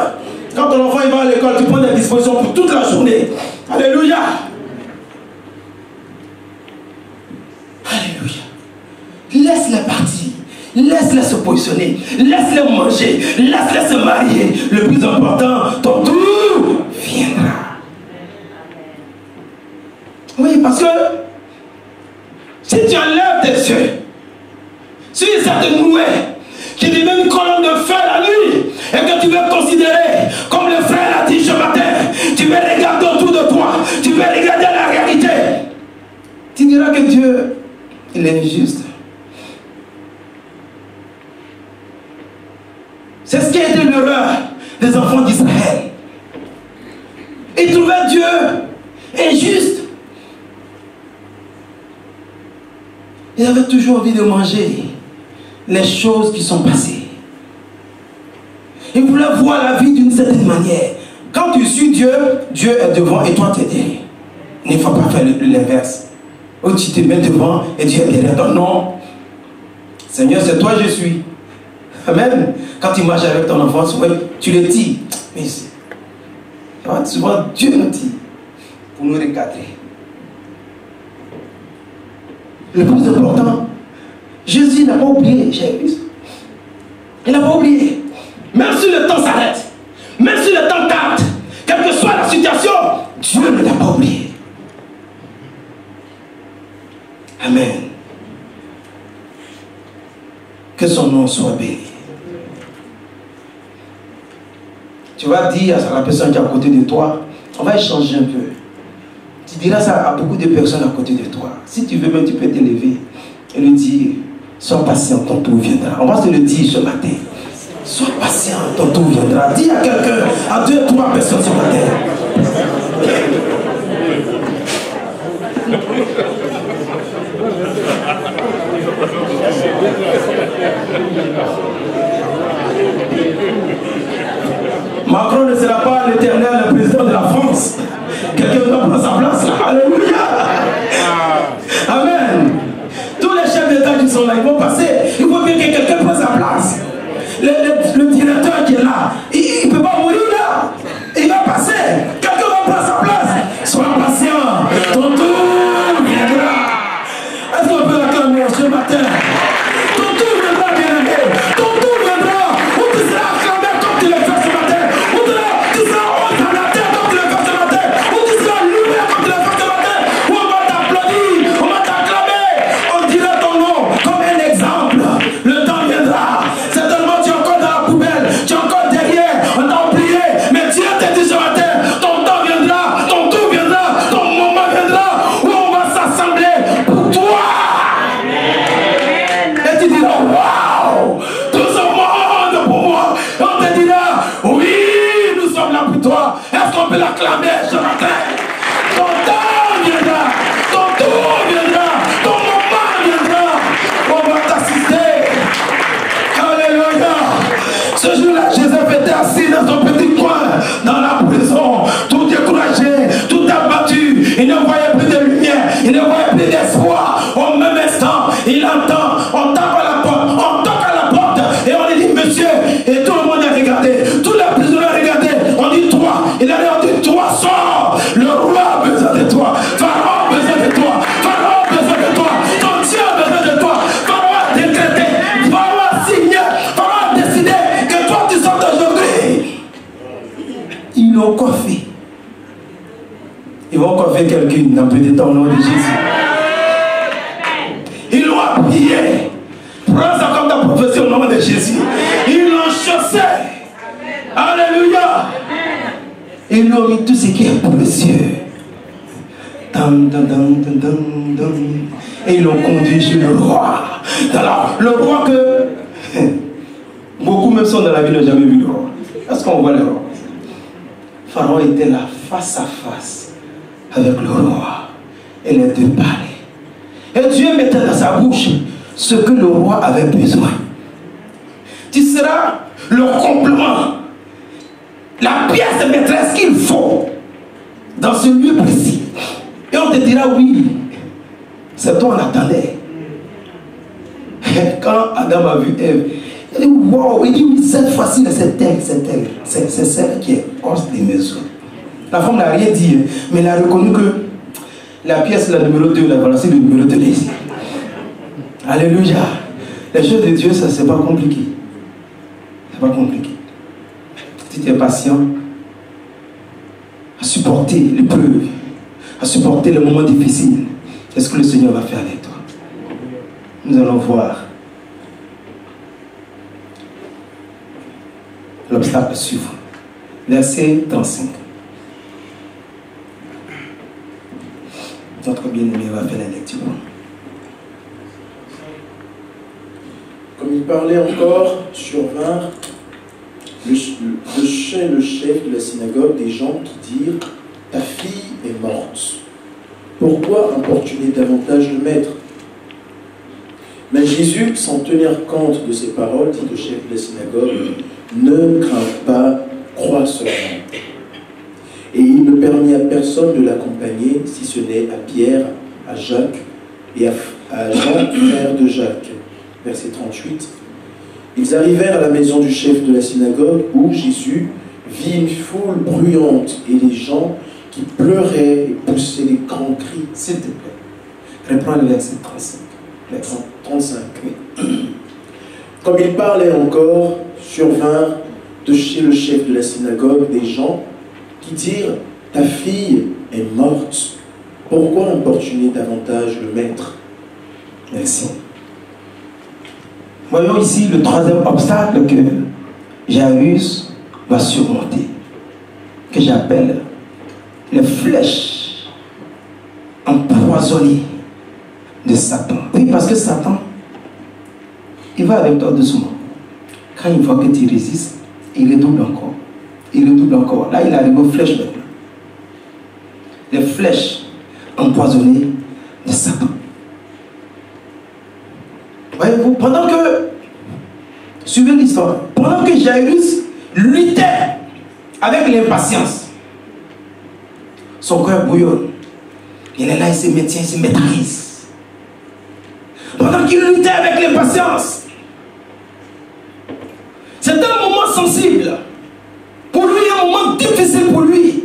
Quand ton enfant il va à l'école, tu prends des dispositions pour toute la journée. Alléluia. Alléluia. Laisse-les partir. Laisse-les se positionner. Laisse-les manger. Laisse-les se marier. Le plus important, ton tour viendra. Oui, parce que si tu enlèves tes yeux sur cette nouée qui devient une colonne de feu la nuit et que tu veux considérer, comme le frère l'a dit ce matin, tu veux regarder autour de toi, tu veux regarder la réalité, tu diras que Dieu, il est injuste. C'est ce qui a été l'erreur des enfants d'Israël. Ils trouvaient Dieu injuste. Ils avaient toujours envie de manger les choses qui sont passées. Ils voulaient voir la vie d'une certaine manière. Quand tu suis Dieu, Dieu est devant et toi tu es derrière. Il ne faut pas faire l'inverse. Où tu te mets devant et Dieu est derrière toi. Non. Seigneur, c'est toi je suis. Amen. Quand tu marches avec ton enfant, souvent, tu le dis. Mais souvent, Dieu nous dit pour nous recadrer. Le plus important, Jésus n'a pas oublié, j'ai vu ça. Il n'a pas oublié. Même si le temps s'arrête, même si le temps tarde, quelle que soit la situation, Dieu ne l'a pas oublié. Amen. Que son nom soit béni. Tu vas dire à la personne qui est à côté de toi, on va échanger un peu. Tu diras ça à beaucoup de personnes à côté de toi. Si tu veux même, tu peux t'élever et lui dire, sois patient, ton tour viendra. On va se le dire ce matin. Sois patient, ton tour viendra. Dis à quelqu'un, à 2 ou 3 personnes ce matin. Macron ne sera pas l'éternel président de la France. Quelqu'un doit prendre sa place là. Alléluia. Amen. Tous les chefs d'État qui sont là, ils vont passer. Il faut bien que quelqu'un prenne sa place. Le directeur qui est là, il ne peut pas mourir là. Il va passer. Quelqu'un va prendre sa place. Sois patient. Ton tour viendra. Est-ce qu'on peut l'acclamer ce matin? Ton tour viendra, bien-aimé. Ton tour viendra. Où tu seras acclamé comme tu l'as fait ce matin. Où tu seras honte à la terre comme tu l'as fait ce matin. Où tu seras loué comme tu l'as fait ce matin. Où on va t'applaudir, on va t'acclamer. On dira ton nom comme un exemple. Le temps viendra. Certainement tu es encore dans la poubelle. Tu es encore derrière. On t'a oublié. Mais Dieu t'a dit ce matin, ton temps viendra. Ton tour viendra. Ton moment viendra. Où on va s'assembler pour toi. Et tu diras, waouh, tout ce monde pour moi. Et on te dira, oui, nous sommes là pour toi. Est-ce qu'on peut l'acclamer ce matin? Ton temps viendra, ton tour viendra, ton moment viendra. On va t'assister. Alléluia. Ce jour-là, Joseph était assis dans son petit coin, dans la prison, tout découragé, tout abattu. Il ne voyait plus de lumière, il ne voyait plus d'espoir. Au même instant, il entend, on tape à la porte, on toque à la porte, et on lui dit, monsieur, et tout le monde a regardé, tous les prisonniers ont regardé, on dit, toi, il a dit, toi, sors, le roi a besoin de toi, Pharaon a besoin de toi, Pharaon a besoin de toi, ton Dieu a besoin de toi, Pharaon a décrété, Pharaon a signé, Pharaon a décidé que toi tu sortes aujourd'hui. Ils l'ont coiffé. Ils vont coiffer quelqu'un dans peu de temps au nom de Jésus. Ils l'ont habillé. Prends ça comme ta prophétie au nom de Jésus. Ils l'ont chaussé. Alléluia. Ils lui ont mis tout ce qui est précieux. Et ils l'ont conduit chez le roi. Alors, le roi que beaucoup même sont dans la vie n'ont jamais vu le roi. Est-ce qu'on voit le roi? Pharaon était là face à face avec le roi. Et les deux parlaient. Et Dieu mettait dans sa bouche ce que le roi avait besoin. Tu seras le complément, la pièce maîtresse qu'il faut dans ce lieu précis. Et on te dira oui, c'est toi on attendait. Quand Adam a vu Ève, il dit wow, il dit oui, cette fois-ci c'est elle, c'est celle qui est hors des mesures. La femme n'a rien dit, mais elle a reconnu que la pièce, la numéro 2, la voilà, c'est le numéro 2 ici. Alléluia. Les choses de Dieu, ça c'est pas compliqué. C'est pas compliqué. Si tu es patient, à supporter l'épreuve, à supporter les moments difficiles, est-ce que le Seigneur va faire avec toi? Nous allons voir l'obstacle suivant. Verset 35. Notre bien-aimé va faire la lecture. Comme il parlait encore, survinrent le chef de la synagogue des gens qui dirent « Ta fille est morte. Pourquoi importuner davantage le maître ?» Mais Jésus, sans tenir compte de ces paroles, dit au chef de la synagogue « Ne crains pas, crois seulement. » Et il ne permit à personne de l'accompagner, si ce n'est à Pierre, à Jacques et à Jean, frère de Jacques. Verset 38. Ils arrivèrent à la maison du chef de la synagogue où Jésus vit une foule bruyante et les gens qui pleuraient et poussaient des grands cris. S'il te plaît, reprends le verset 35. 35. Comme il parlait encore, survinrent de chez le chef de la synagogue des gens qui dirent « Ta fille est morte. Pourquoi importuner davantage le maître ?» Merci. Voyons ici le troisième obstacle que Jairus va surmonter, que j'appelle les flèches empoisonnées de Satan. Oui, parce que Satan, il va avec toi doucement. Quand il voit que tu résistes, il redouble encore. Il redouble encore. Là, il arrive aux flèches maintenant. Les flèches empoisonnées de Satan. Voyez-vous, pendant que, suivez l'histoire, pendant que Jairus luttait avec l'impatience, son cœur bouillonne. Il est là, il se maintient, il se maîtrise. Pendant qu'il luttait avec l'impatience, c'est un moment sensible. Pour lui, un moment difficile pour lui.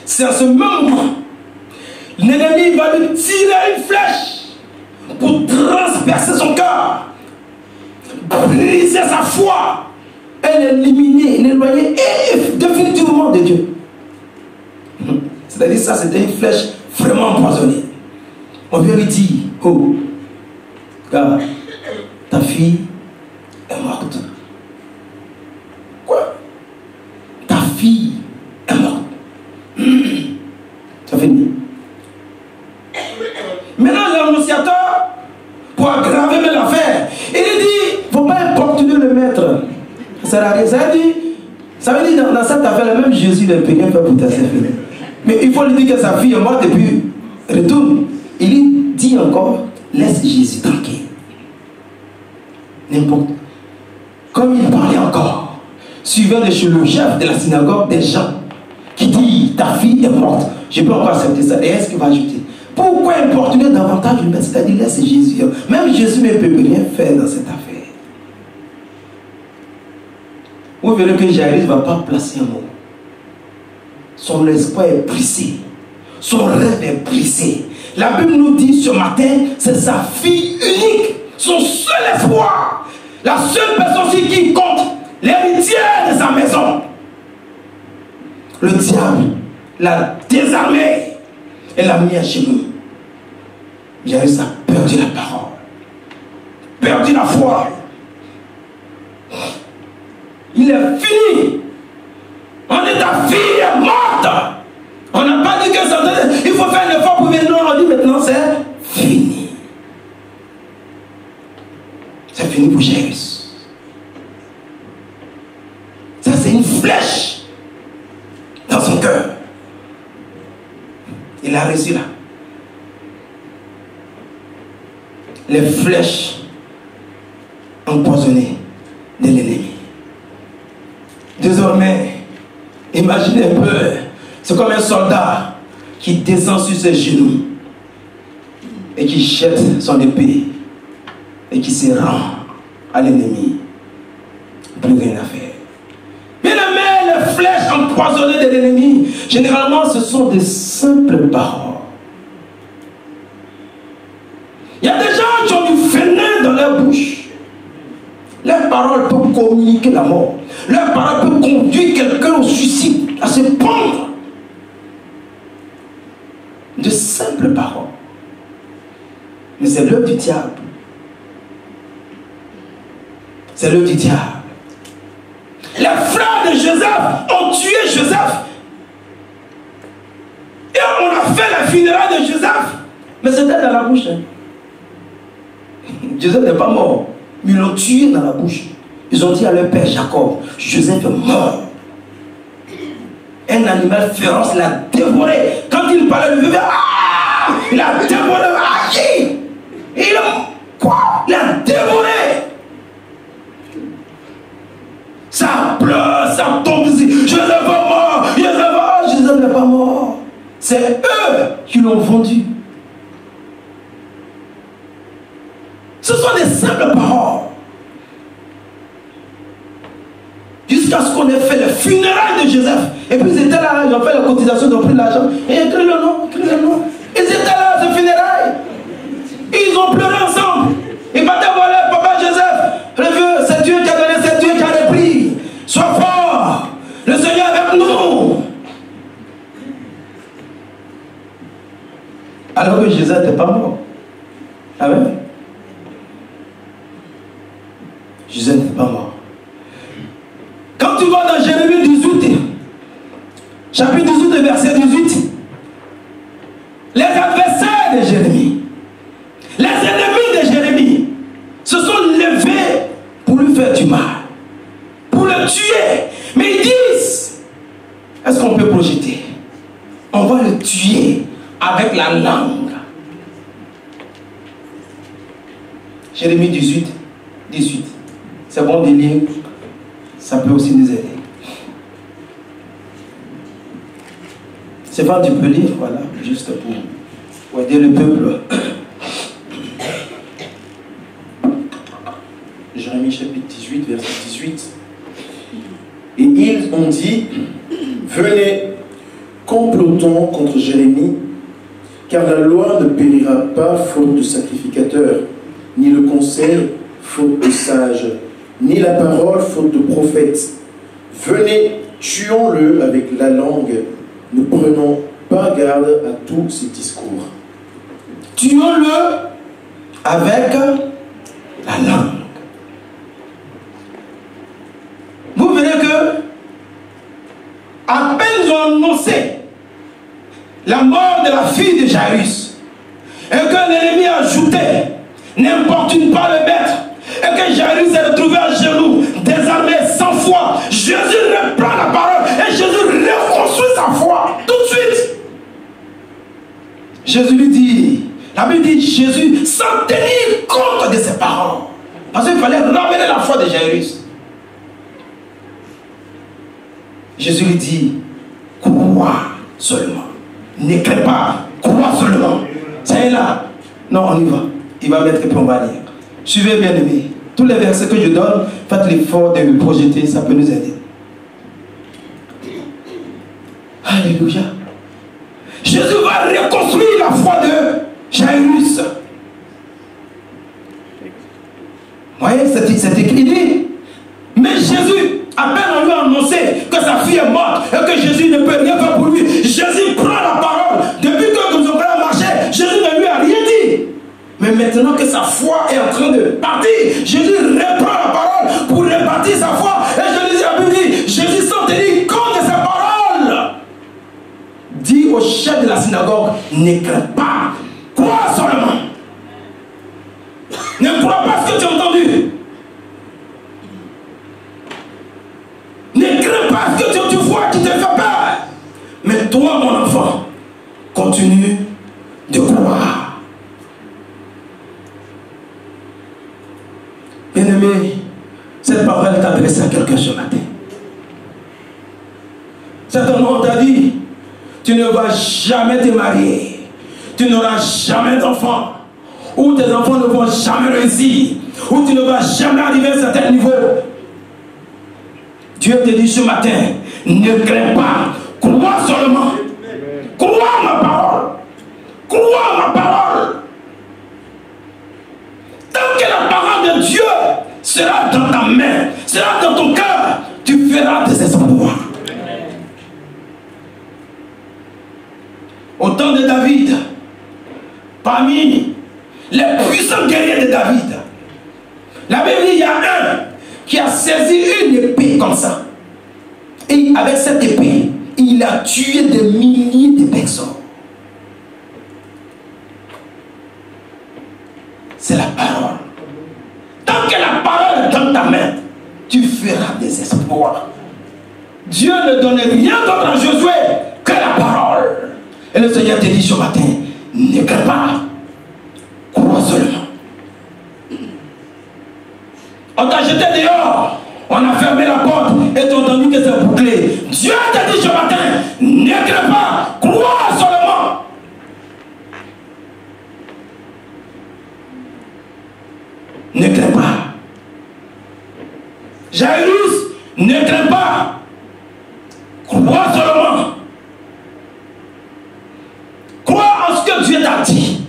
C'est à ce même moment, l'ennemi va lui tirer une flèche pour transpercer son cœur, briser sa foi, et l'éliminer, l'éloigner définitivement de Dieu. C'est-à-dire ça, c'était une flèche vraiment empoisonnée. On vient lui dire, oh, car ta fille est morte. Quoi? Ta fille est morte. Ça finit. Maintenant, l'annonciateur, pour aggraver même l'affaire, il dit, il ne faut pas importuner le maître. Ça veut dire, dans cette affaire, même Jésus n'a rien fait pour ta fille. Mais il faut lui dire que sa fille est morte et puis retourne. Il lui dit encore, laisse Jésus tranquille. N'importe. Comme il parlait encore, suivant de chez le chef de la synagogue des gens qui dit ta fille est morte, je peux encore accepter ça. Et est-ce qu'il va ajouter? Pourquoi importuner davantage le maître? C'est-à-dire laisse Jésus. Même Jésus ne peut rien faire dans cette affaire. Vous verrez que Jairus ne va pas placer un mot. Son espoir est brisé. Son rêve est brisé. La Bible nous dit ce matin, c'est sa fille unique, son seul espoir, la seule personne qui compte, l'héritière de sa maison. Le diable l'a désarmé et l'a mis à genoux. Jairus a perdu la parole, perdu la foi. Il est fini. On dit ta fille est morte. On n'a pas dit que ça il faut faire un effort pour venir. Non, on dit maintenant c'est fini. C'est fini pour Jairus. Ça c'est une flèche dans son cœur. Il a réussi là. les flèches empoisonnées de l'ennemi. Désormais, imaginez un peu, c'est comme un soldat qui descend sur ses genoux et qui jette son épée et qui se rend à l'ennemi. Plus rien à faire. Bien aimé, les flèches empoisonnées de l'ennemi, généralement ce sont des simples paroles. Il y a des gens qui ont du venin dans leur bouche. Leurs paroles peuvent communiquer la mort. Leurs paroles peuvent conduire quelqu'un au suicide, à se pendre. De simples paroles. Mais c'est l'œuvre du diable. C'est l'œuvre du diable. Les frères de Joseph ont tué Joseph. Et on a fait la funéraille de Joseph. Mais c'était dans la bouche. Joseph n'est pas mort. Mais ils l'ont tué dans la bouche. Ils ont dit à leur père Jacob, Joseph est mort. Un animal féroce l'a dévoré. Quand il parlait de bébé, il a dévoré. Il a dévoré. Ça pleure, ça tombe ici. Joseph est mort. Joseph n'est pas mort. C'est eux qui l'ont vendu. Ce sont des simples paroles. Jusqu'à ce qu'on ait fait les funérailles de Joseph. Et puis ils étaient là, ils ont fait la cotisation, ils ont pris l'argent. Et écrit le nom, Ils étaient là à ces funérailles. Ils ont pleuré ensemble. Ils battaient voilà, papa Joseph. Le vieux, c'est Dieu qui a donné, c'est Dieu qui a repris. Sois fort. Le Seigneur est avec nous. Alors que Joseph n'était pas mort. Amen. Joseph n'est pas mort. Quand tu vas dans Jérémie 18, chapitre 18, verset 18, les adversaires de Jérémie, les ennemis de Jérémie, se sont levés pour lui faire du mal, pour le tuer. Mais ils disent, est-ce qu'on peut projeter? On va le tuer avec la langue. Jérémie 18, 18. C'est bon de lire, ça peut aussi nous aider. C'est pas du peu lire, voilà, juste pour aider le peuple. Jérémie chapitre 18, verset 18. Et ils ont dit, venez, complotons contre Jérémie, car la loi ne périra pas faute de sacrificateur, ni le conseil faute de sage, ni la parole faute de prophète. Venez, tuons-le avec la langue. Ne prenons pas garde à tous ces discours. Tuons-le avec la langue. Vous verrez que à peine ils ont annoncé la mort de la fille de Jairus et que l'ennemi a ajouté n'importune pas le maître et que Jairus s'est retrouvé à genoux, désarmé, sans foi, Jésus reprend la parole et Jésus reconstruit sa foi tout de suite. Jésus lui dit, la Bible dit, Jésus sans tenir compte de ses paroles, parce qu'il fallait ramener la foi de Jairus. Jésus lui dit, crois seulement, ne crains pas, crois seulement. Ça est là. Non, on y va. Il va mettre et puis on va lire. Suivez bien aimé. Tous les versets que je donne, faites l'effort de le projeter, ça peut nous aider. Alléluia. Jésus va reconstruire la foi de Jairus. Vous voyez, c'est écrit. Mais Jésus, à peine on lui a annoncé que sa fille est morte et que Jésus ne peut rien faire pour lui, Jésus prend la parole. Depuis que son frère marchait, Jésus ne lui a rien dit. Mais maintenant que sa foi est en train de partir, Jésus reprend la parole pour répartir sa foi. Et Jésus a dit, Jésus sans tenir compte de sa parole, dit au chef de la synagogue, ne crains pas, crois seulement. Ne crois pas ce que tu as entendu. Ne crains pas ce que tu vois qui te fait peur. Mais toi, mon enfant, continue de croire. m'adresser à quelqu'un ce matin. Certainement, on t'a dit, tu ne vas jamais te marier, tu n'auras jamais d'enfants, ou tes enfants ne vont jamais réussir, ou tu ne vas jamais arriver à un certain niveau. Dieu te dit ce matin, ne crains pas, crois seulement, crois ma parole, crois ma parole. Tant que la parole de Dieu sera dans ta main, sera dans ton cœur, tu feras des espoirs. Au temps de David, parmi les puissants guerriers de David, la Bible dit, il y a un qui a saisi une épée comme ça. Et avec cette épée, il a tué des milliers de personnes. C'est la parole. Tant que la parole est dans ta main, tu feras des espoirs. Dieu ne donne rien d'autre à Josué que la parole. Et le Seigneur te dit ce matin, ne crains pas, crois seulement. On t'a jeté dehors, on a fermé la porte et tu as entendu que c'est bouclé. Dieu t'a dit ce matin, ne crains pas, crois seulement. Ne crains pas. Jairus, ne crains pas, crois seulement. Crois en ce que Dieu t'a dit.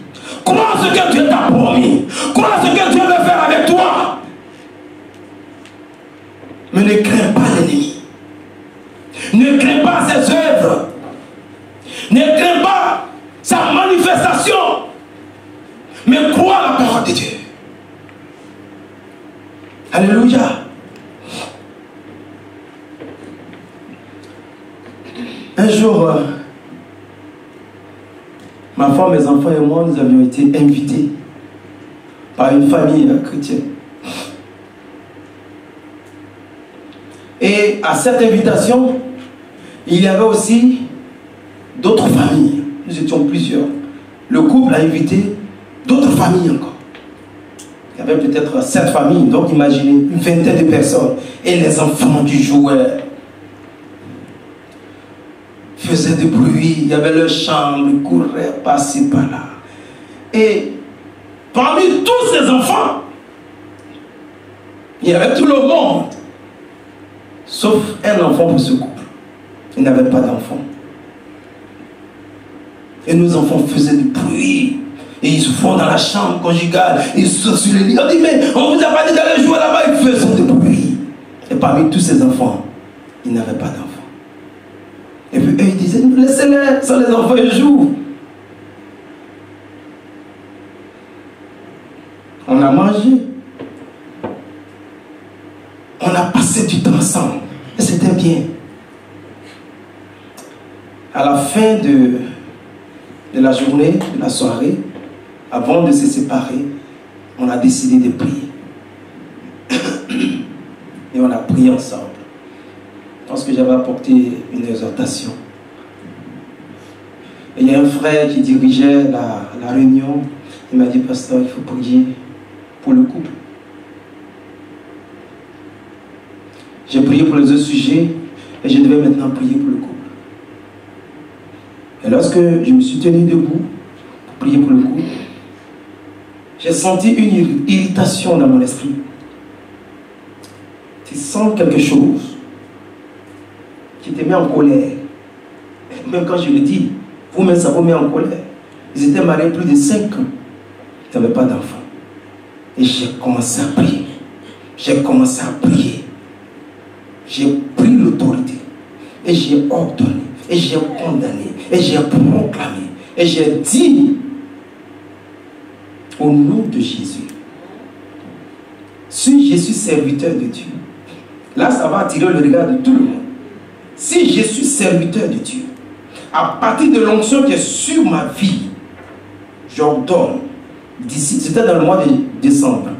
Crois en ce que Dieu t'a promis. Crois en ce que Dieu veut faire avec toi. Mais ne crains pas l'ennemi. Ne crains pas ses œuvres. Ne crains pas sa manifestation. Mais crois la parole de Dieu. Alléluia. Un jour, ma femme, mes enfants et moi, nous avions été invités par une famille chrétienne. Et à cette invitation, il y avait aussi d'autres familles. Nous étions plusieurs. Le couple a invité d'autres familles encore. Il y avait peut-être 7 familles, donc imaginez une vingtaine de personnes. Et les enfants qui jouaient faisaient du bruit, il y avait leur chambre, ils couraient par-ci, par-là. Et parmi tous ces enfants, il y avait tout le monde, sauf un enfant pour ce couple. Il n'avait pas d'enfant. Et nos enfants faisaient du bruit. Et ils se font dans la chambre conjugale, ils sautent sur les lits. On dit, mais on vous a pas dit d'aller jouer là-bas, ils faisaient du bruit. Et parmi tous ces enfants, ils n'avaient pas d'enfant. Et puis eux, ils disaient, laissez-les, sans les enfants, ils jouent. On a mangé. On a passé du temps ensemble. Et c'était bien. À la fin de la journée, de la soirée, avant de se séparer, on a décidé de prier. Et on a prié ensemble. Parce que j'avais apporté une exhortation. Et il y a un frère qui dirigeait la réunion. Il m'a dit, pasteur, il faut prier pour le couple. J'ai prié pour les autres sujets et je devais maintenant prier pour le couple. Et lorsque je me suis tenu debout pour prier pour le couple, j'ai senti une irritation dans mon esprit. Tu sens quelque chose qui te met en colère. Même quand je le dis, vous-même ça vous met en colère. Ils étaient mariés plus de 5 ans. Ils n'avaient pas d'enfants. Et j'ai commencé à prier. J'ai commencé à prier. J'ai pris l'autorité. Et j'ai ordonné. Et j'ai condamné. Et j'ai proclamé. Et j'ai dit, au nom de Jésus, si je suis serviteur de Dieu, là ça va attirer le regard de tout le monde. Si je suis serviteur de Dieu, à partir de l'onction qui est sur ma vie, j'ordonne, d'ici, c'était dans le mois de décembre,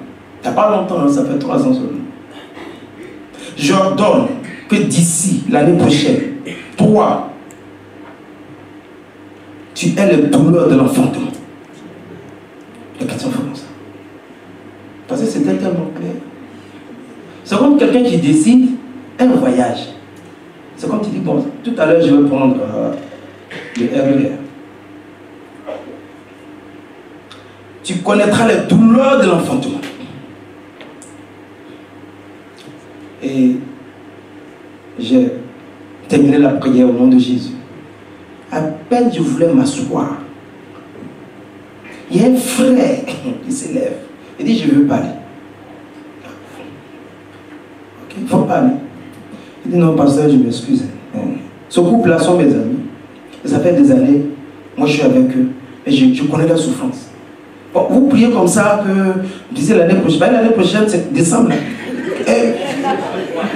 il n'y a pas longtemps, ça fait 3 ans seulement. J'ordonne que d'ici l'année prochaine, toi, tu es le douleur de l'enfantement. Les chrétiens font ça. Parce que c'était tellement clair. C'est comme quelqu'un qui décide un voyage. C'est comme tu dis, bon, tout à l'heure je vais prendre le RER. Tu connaîtras les douleurs de l'enfantement. Et j'ai terminé la prière au nom de Jésus. À peine je voulais m'asseoir, il y a un frère qui s'élève. Il dit, je veux parler. Ok, il faut parler. Il dit, non, pasteur, je m'excuse. Ce couple-là sont mes amis. Ça fait des années, moi je suis avec eux. Et je connais la souffrance. Bon, vous priez comme ça que, d'ici l'année prochaine, l'année prochaine c'est décembre. Et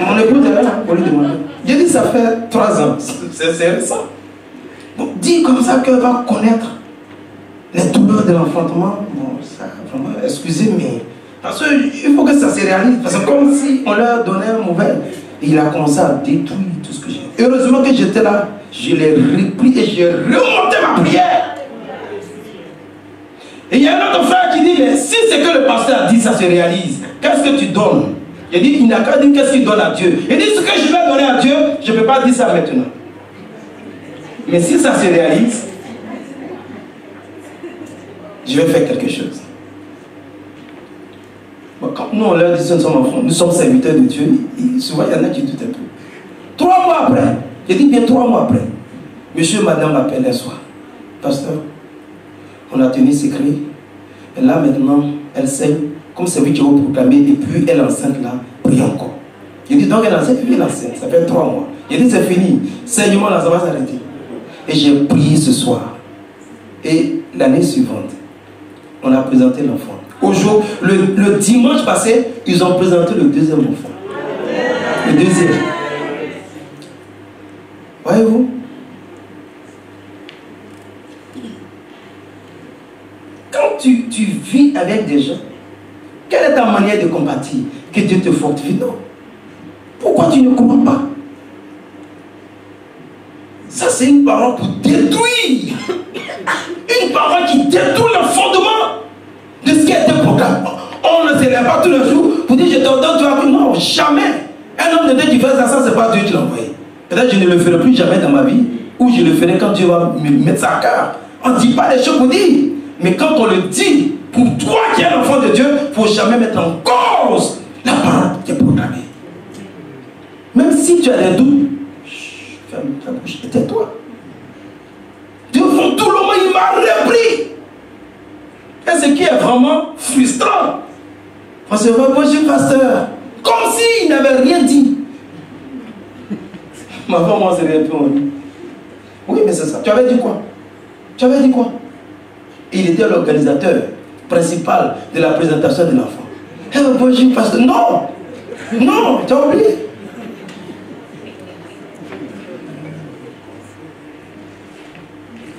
mon épouse est là pour lui demander. J'ai dit, ça fait 3 ans. C'est récent. Bon, dis comme ça qu'elle va connaître les douleurs de l'enfantement. Bon, ça, vraiment, excusez, mais parce qu'il faut que ça se réalise. Parce que comme si on leur donnait un mauvais. Et il a commencé à détruire tout ce que j'ai. Heureusement que j'étais là, je l'ai repris et j'ai remonté ma prière. Et il y a un autre frère qui dit, mais si c'est que le pasteur a dit, ça se réalise, qu'est-ce que tu donnes? Il dit, il n'a qu'à dire qu'est-ce qu'il donne à Dieu. Il dit, ce que je vais donner à Dieu, je ne peux pas dire ça maintenant. Mais si ça se réalise, je vais faire quelque chose. Bon, quand nous on leur dit que nous sommes enfants, nous sommes serviteurs de Dieu, souvent il y en a qui doutent un peu. 3 mois après, j'ai dit bien 3 mois après, monsieur et madame m'appellent un soir. Pasteur, on a tenu secret. Et là maintenant, elle saigne, comme c'est lui qui a proclamé, et puis elle est enceinte là, prie encore. J'ai dit donc elle est enceinte, puis elle est enceinte, ça fait 3 mois. J'ai dit c'est fini, saignement là, ça va s'arrêter. Et j'ai prié ce soir. Et l'année suivante, on a présenté l'enfant. Le dimanche passé, ils ont présenté le deuxième enfant. Le deuxième. Voyez-vous? Quand tu vis avec des gens, quelle est ta manière de compatir? Que Dieu te fortifie? Non. Pourquoi tu ne comprends pas? Ça, c'est une parole pour détruire. Une parole qui détruit le fondement de ce qui a été programmé. On ne se lève pas tous les jours pour dire je t'ordonne, tu vas dire non, jamais. Un homme de Dieu qui fait ça, c'est pas Dieu qui l'a envoyé. Peut-être que je ne le ferai plus jamais dans ma vie, ou je le ferai quand Dieu va me mettre ça à cœur. On ne dit pas des choses pour dire, mais quand on le dit, pour toi qui es l'enfant de Dieu, il ne faut jamais mettre en cause la parole qui est programmée. Même si tu as des doutes, ferme ta bouche et tais-toi. Devant tout le monde, il m'a repris. Et ce qui est vraiment frustrant, on se voit, bonjour pasteur, comme s'il n'avait rien dit. Ma femme, moi, c'est répondu. Oui, mais c'est ça. Tu avais dit quoi? Tu avais dit quoi? Il était l'organisateur principal de la présentation de l'enfant. Eh, bonjour pasteur. Non! Non, tu as oublié.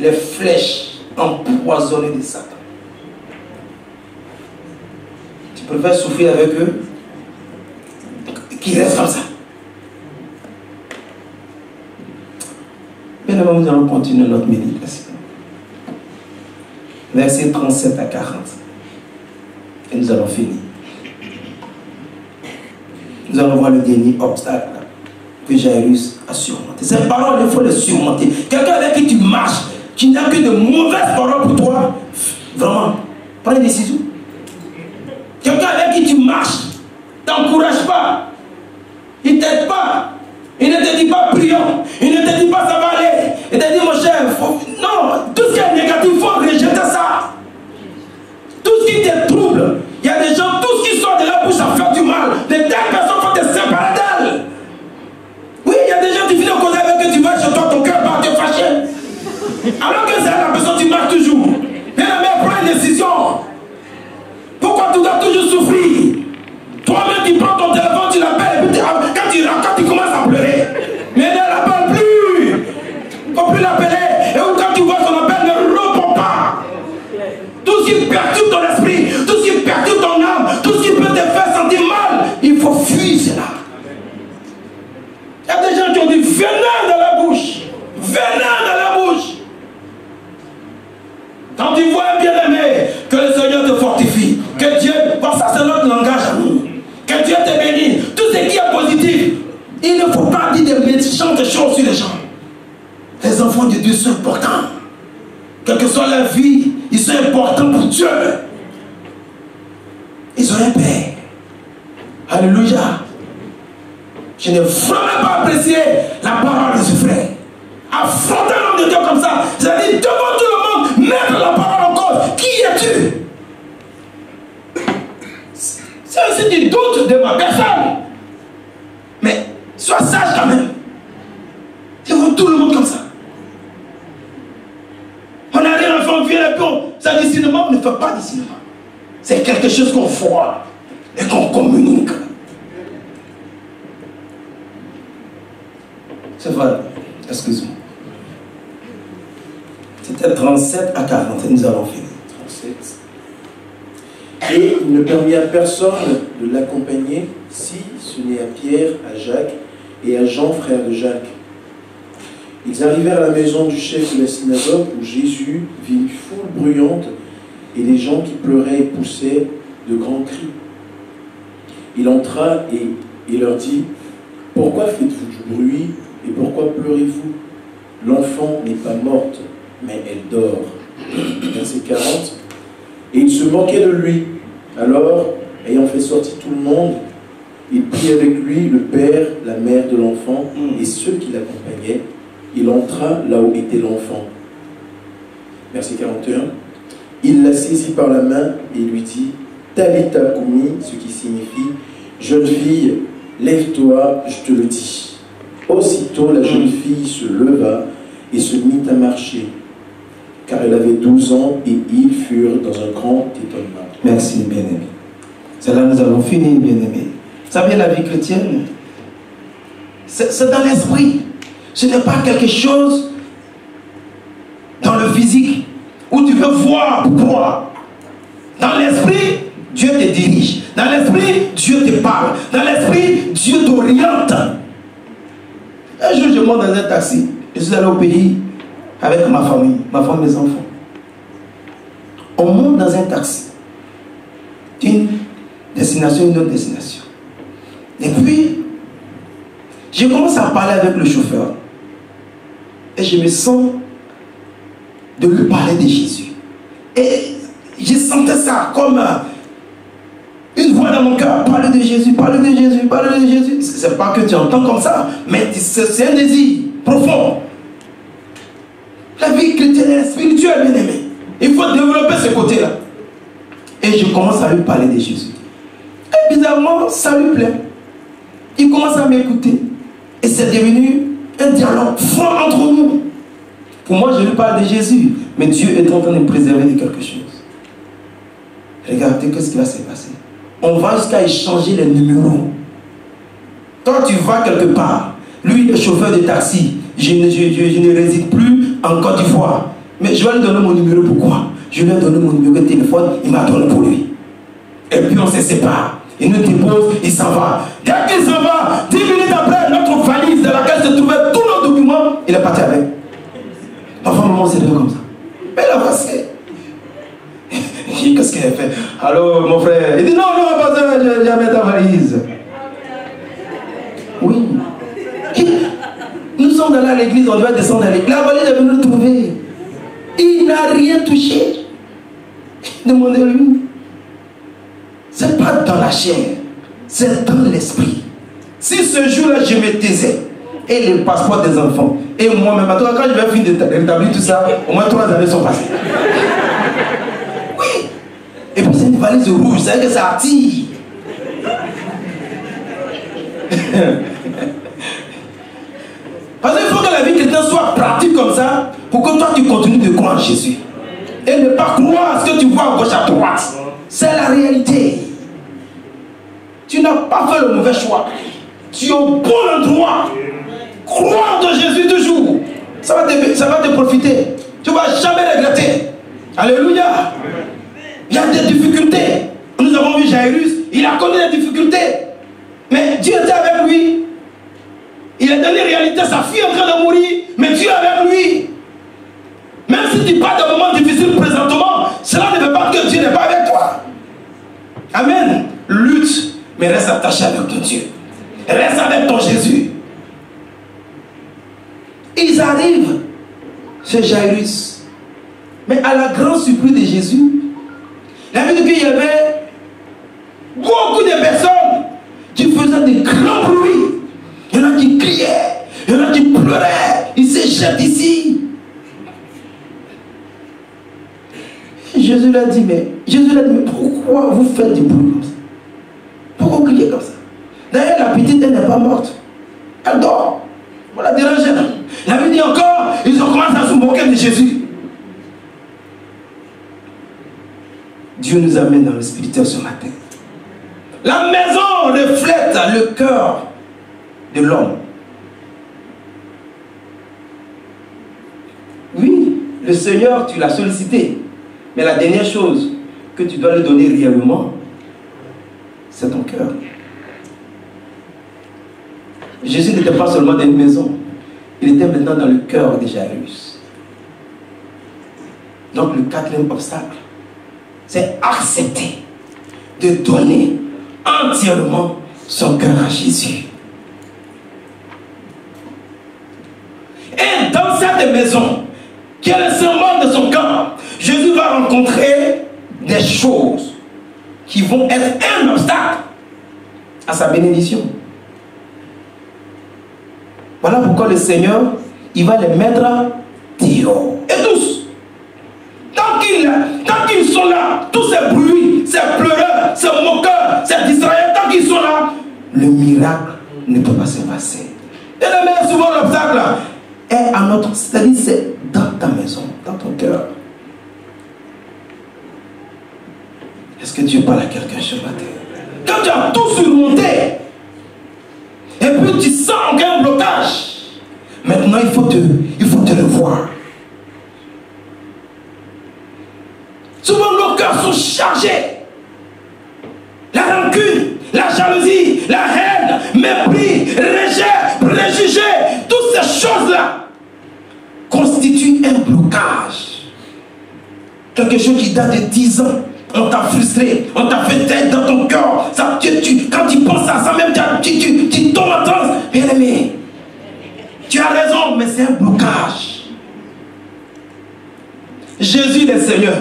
Les flèches empoisonnées de Satan. Tu préfères souffrir avec eux qu'ils restent comme ça. Bien avant, nous allons continuer notre méditation. Versets 37 à 40. Et nous allons finir. Nous allons voir le dernier obstacle que Jairus a surmonté. Ces paroles, il faut les surmonter. Quelqu'un avec qui tu marches, qui n'a que de mauvaises paroles pour toi, vraiment, prends une décision. Quelqu'un avec qui tu marches, t'encourage pas, il ne t'aide pas, il ne te dit pas prions, il ne te dit pas ça va aller, il te dit mon cher, non, tout ce qui est négatif, il faut rejeter ça. Tout ce qui te trouble, il y a des gens, tout ce qui sort de la bouche à faire du mal, de telles personnes faut te séparer d'elles. Oui, il y a des gens qui viennent causer avec eux, tu vas chez toi, ton cœur va te fâcher. Alors que c'est la personne qui marche toujours. Et la mère prend une décision. Pourquoi tu dois toujours souffrir? Toi-même tu prends ton téléphone, tu l'appelles, et puis quand tu commences à pleurer. Mais ne l'appelle plus. Il ne faut plus l'appeler. Et quand tu vois son appel, ne réponds pas. Tout ce qui perturbe ton esprit, tout ce qui perturbe ton âme, tout ce qui peut te faire sentir mal, il faut fuir cela. Il y a des gens qui ont dit venin dans la bouche. Venin dans la bouche. individus sont importants. Quelle que soit leur vie, ils sont importants pour Dieu. Ils ont un Père. Alléluia. Je n'ai vraiment pas apprécié la parole de ce frère. Affronter l'homme de Dieu comme ça, c'est-à-dire devant tout le monde, mettre la parole en cause. Qui es-tu? Si tu doutes de ma personne, mais sois sage quand même. Devant tout le monde comme ça. On arrive à faire vieux et puis ça dit cinéma, on ne fait pas de cinéma. C'est quelque chose qu'on voit et qu'on communique. C'est vrai, excuse-moi. C'était 37 à 40 et nous allons finir. 37. Et il ne permit à personne de l'accompagner si ce n'est à Pierre, à Jacques et à Jean, frère de Jacques. Ils arrivèrent à la maison du chef de la synagogue où Jésus vit une foule bruyante et les gens qui pleuraient et poussaient de grands cris. Il entra et leur dit: pourquoi faites-vous du bruit et pourquoi pleurez-vous? L'enfant n'est pas morte, mais elle dort. Verset 40. Et il se moquait de lui. Alors, ayant fait sortir tout le monde, il prit avec lui le père, la mère de l'enfant et ceux qui l'accompagnaient. Il entra là où était l'enfant. Verset 41. Il la saisit par la main et lui dit: Talitha koumi, ce qui signifie: jeune fille, lève-toi, je te le dis. Aussitôt la jeune fille se leva et se mit à marcher, car elle avait 12 ans et ils furent dans un grand étonnement. Merci, bien-aimé. C'est là que nous avons fini, bien-aimé. Vous savez, la vie chrétienne, c'est dans l'esprit. Ce n'est pas quelque chose dans le physique où tu veux voir pourquoi. Dans l'esprit, Dieu te dirige. Dans l'esprit, Dieu te parle. Dans l'esprit, Dieu t'oriente. Un jour, je monte dans un taxi. Je suis allé au pays avec ma famille, mes enfants. On monte dans un taxi d'une destination à une autre destination. Et puis, je commence à parler avec le chauffeur. Et je me sens de lui parler de Jésus. Et je sentais ça comme une voix dans mon cœur. Parle de Jésus, parle de Jésus, parle de Jésus. C'est pas que tu entends comme ça, mais c'est un désir profond. La vie chrétienne est spirituelle, bien aimé. Il faut développer ce côté-là. Et je commence à lui parler de Jésus. Et bizarrement, ça lui plaît. Il commence à m'écouter. Et c'est devenu un dialogue franc entre nous. Pour moi, je lui parle de Jésus. Mais Dieu est en train de me préserver de quelque chose. Regardez ce qui va se passer. On va jusqu'à échanger les numéros. Quand tu vas quelque part, lui, le chauffeur de taxi, je ne réside plus en Côte d'Ivoire. Mais je vais lui donner mon numéro. Pourquoi? Je lui ai donné mon numéro de téléphone, il m'a donné pour lui. Et puis on se sépare. Il nous dépose, il s'en va. Dès qu'il s'en va, 10 minutes après, notre valise dans laquelle se trouvaient tous nos documents, il est parti avec. Parfois, maman, c'est comme ça. Mais la voici. Qu'est-ce qu'il a fait? Allô, mon frère? Il dit non, pas ça, j'ai mis ta valise. Oui. Nous sommes allés à l'église, on doit descendre à l'église. La valise est venue nous trouver. Il n'a rien touché. Demandez-lui. Ce n'est pas dans la chair, c'est dans l'esprit. Si ce jour-là, je me taisais, et le passeport des enfants, et moi-même, quand je vais finir de rétablir tout ça, au moins 3 années sont passées. Oui. Et puis c'est une valise rouge, c'est vrai que ça attire. Parce qu'il faut que la vie chrétienne soit pratique comme ça, pour que toi tu continues de croire en Jésus. Et ne pas croire à ce que tu vois à gauche à droite. C'est la réalité. Tu n'as pas fait le mauvais choix. Tu es au bon endroit. Croire de Jésus toujours. Ça va te profiter. Tu ne vas jamais regretter. Alléluia. Il y a des difficultés. Nous avons vu Jairus. Il a connu des difficultés. Mais Dieu était avec lui. Il a donné réalité. Sa fille est en train de mourir. Mais Dieu est avec lui. Même si tu passes des moments difficiles présentement, cela ne veut pas dire que Dieu n'est pas avec toi. Amen. Lutte, mais reste attaché avec ton Dieu. Reste avec ton Jésus. Ils arrivent c'est Jairus. Mais à la grande surprise de Jésus, la Bible dit qu'il y avait beaucoup de personnes qui faisaient des grands bruits. Il y en a qui criaient, il y en a qui pleuraient, ils se jettent ici. Jésus leur a dit, mais pourquoi vous faites du bruit comme ça? Pourquoi vous criez comme ça? D'ailleurs, la petite, elle n'est pas morte. Elle dort. On la dérange. La Bible dit encore, ils ont commencé à se moquer de Jésus. Dieu nous amène dans le spirituel ce matin. La maison reflète le cœur de l'homme. Oui, le Seigneur, tu l'as sollicité. Mais la dernière chose que tu dois lui donner réellement, c'est ton cœur. Jésus n'était pas seulement dans une maison, il était maintenant dans le cœur de Jairus. Donc le quatrième obstacle, c'est accepter de donner entièrement son cœur à Jésus. Et dans cette maison, qui est le symbole de son cœur, Jésus va rencontrer des choses qui vont être un obstacle à sa bénédiction. Voilà pourquoi le Seigneur, il va les mettre dehors. Et tous. Tant qu'ils sont là, tous ces bruits, ces pleureurs, ces moqueurs, ces distrailleurs, tant qu'ils sont là, le miracle ne peut pas se passer. Et le meilleur, souvent l'obstacle est à notre, c'est-à-dire c'est dans ta maison, dans ton cœur. Est-ce que Dieu parle à quelqu'un ce matin? Quand tu as tout surmonté, et puis tu sens un blocage, maintenant il faut te revoir. Souvent nos cœurs sont chargés. La rancune, la jalousie, la haine, mépris, rejet, préjugés, toutes ces choses-là constituent un blocage. Quelque chose qui date de 10 ans. On t'a frustré, on t'a fait tête dans ton cœur. Quand tu penses à ça, même tu tombes en transe. Bien aimé, tu as raison, mais c'est un blocage. Jésus le Seigneur.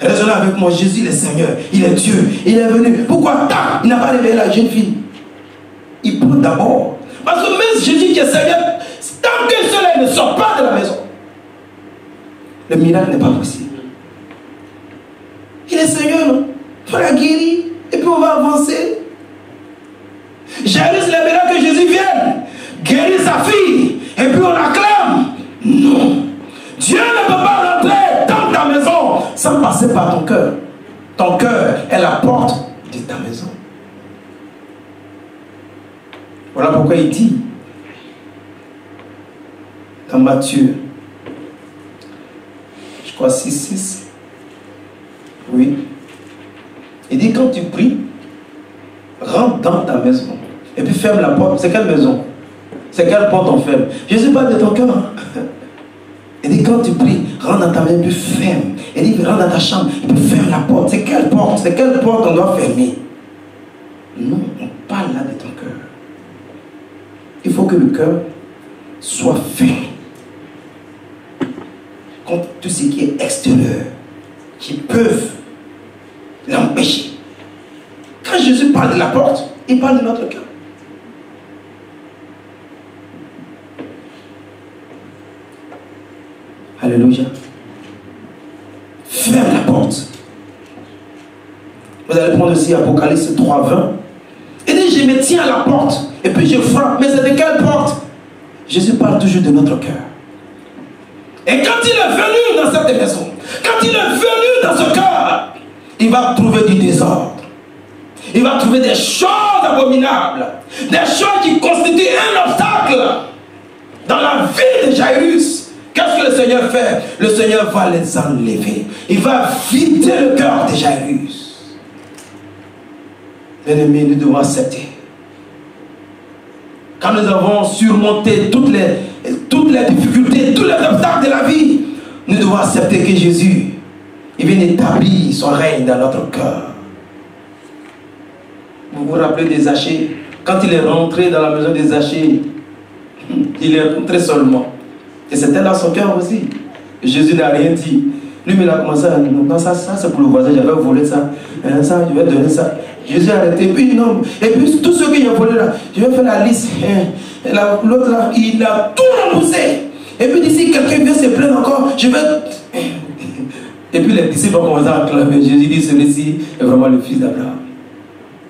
Raisonnez avec moi, Jésus le Seigneur. Il est Dieu, il est venu. Pourquoi il n'a pas réveillé la jeune fille? Il prend d'abord. Parce que même Jésus qui est Seigneur, tant que cela ne sort pas de la maison, le miracle n'est pas possible. Il est Seigneur, on l'a guéri, et puis on va avancer. Jairus l'aimera que Jésus vienne, guérir sa fille, et puis on l'acclame. Non. Dieu ne peut pas rentrer dans ta maison sans passer par ton cœur. Ton cœur est la porte de ta maison. Voilà pourquoi il dit dans Matthieu, je crois 6:6. Oui. Il dit quand tu pries, rentre dans ta maison et puis ferme la porte. C'est quelle maison? C'est quelle porte on ferme? Jésus parle de ton cœur. Il dit quand tu pries, rentre dans ta maison et puis ferme. Il dit rentre dans ta chambre et puis ferme la porte. C'est quelle porte? C'est quelle porte on doit fermer? Non, on parle là de ton cœur. Il faut que le cœur soit ferme contre tout ce qui est extérieur, qui peuvent l'empêcher. Quand Jésus parle de la porte, il parle de notre cœur. Alléluia. Ferme la porte. Vous allez prendre aussi Apocalypse 3:20. Il dit, je me tiens à la porte et puis je frappe. Mais c'est de quelle porte? Jésus parle toujours de notre cœur. Et quand il est venu dans cette maison, quand il est venu dans ce cœur, il va trouver du désordre. Il va trouver des choses abominables. Des choses qui constituent un obstacle dans la vie de Jairus. Qu'est-ce que le Seigneur fait? Le Seigneur va les enlever. Il va vider le cœur de Jairus. Bien-aimés, nous devons accepter. Quand nous avons surmonté toutes les difficultés, tous les obstacles de la vie, nous devons accepter que Jésus, il vient établir son règne dans notre cœur. Vous vous rappelez des Zachée? Quand il est rentré dans la maison des Zachée, il est rentré seulement. Et c'était dans son cœur aussi. Jésus n'a rien dit. Lui, il a commencé à dire, non, ça c'est pour le voisin, j'avais volé ça. Ça, je vais donner ça. Jésus a arrêté. Puis non. Et puis tous ceux qui ont volé là, je vais faire la liste. L'autre là, il a tout remboursé. Et puis d'ici, quelqu'un vient se plaindre encore, je vais... Et puis les disciples ont commencé à acclamer. Jésus dit, celui-ci est vraiment le fils d'Abraham.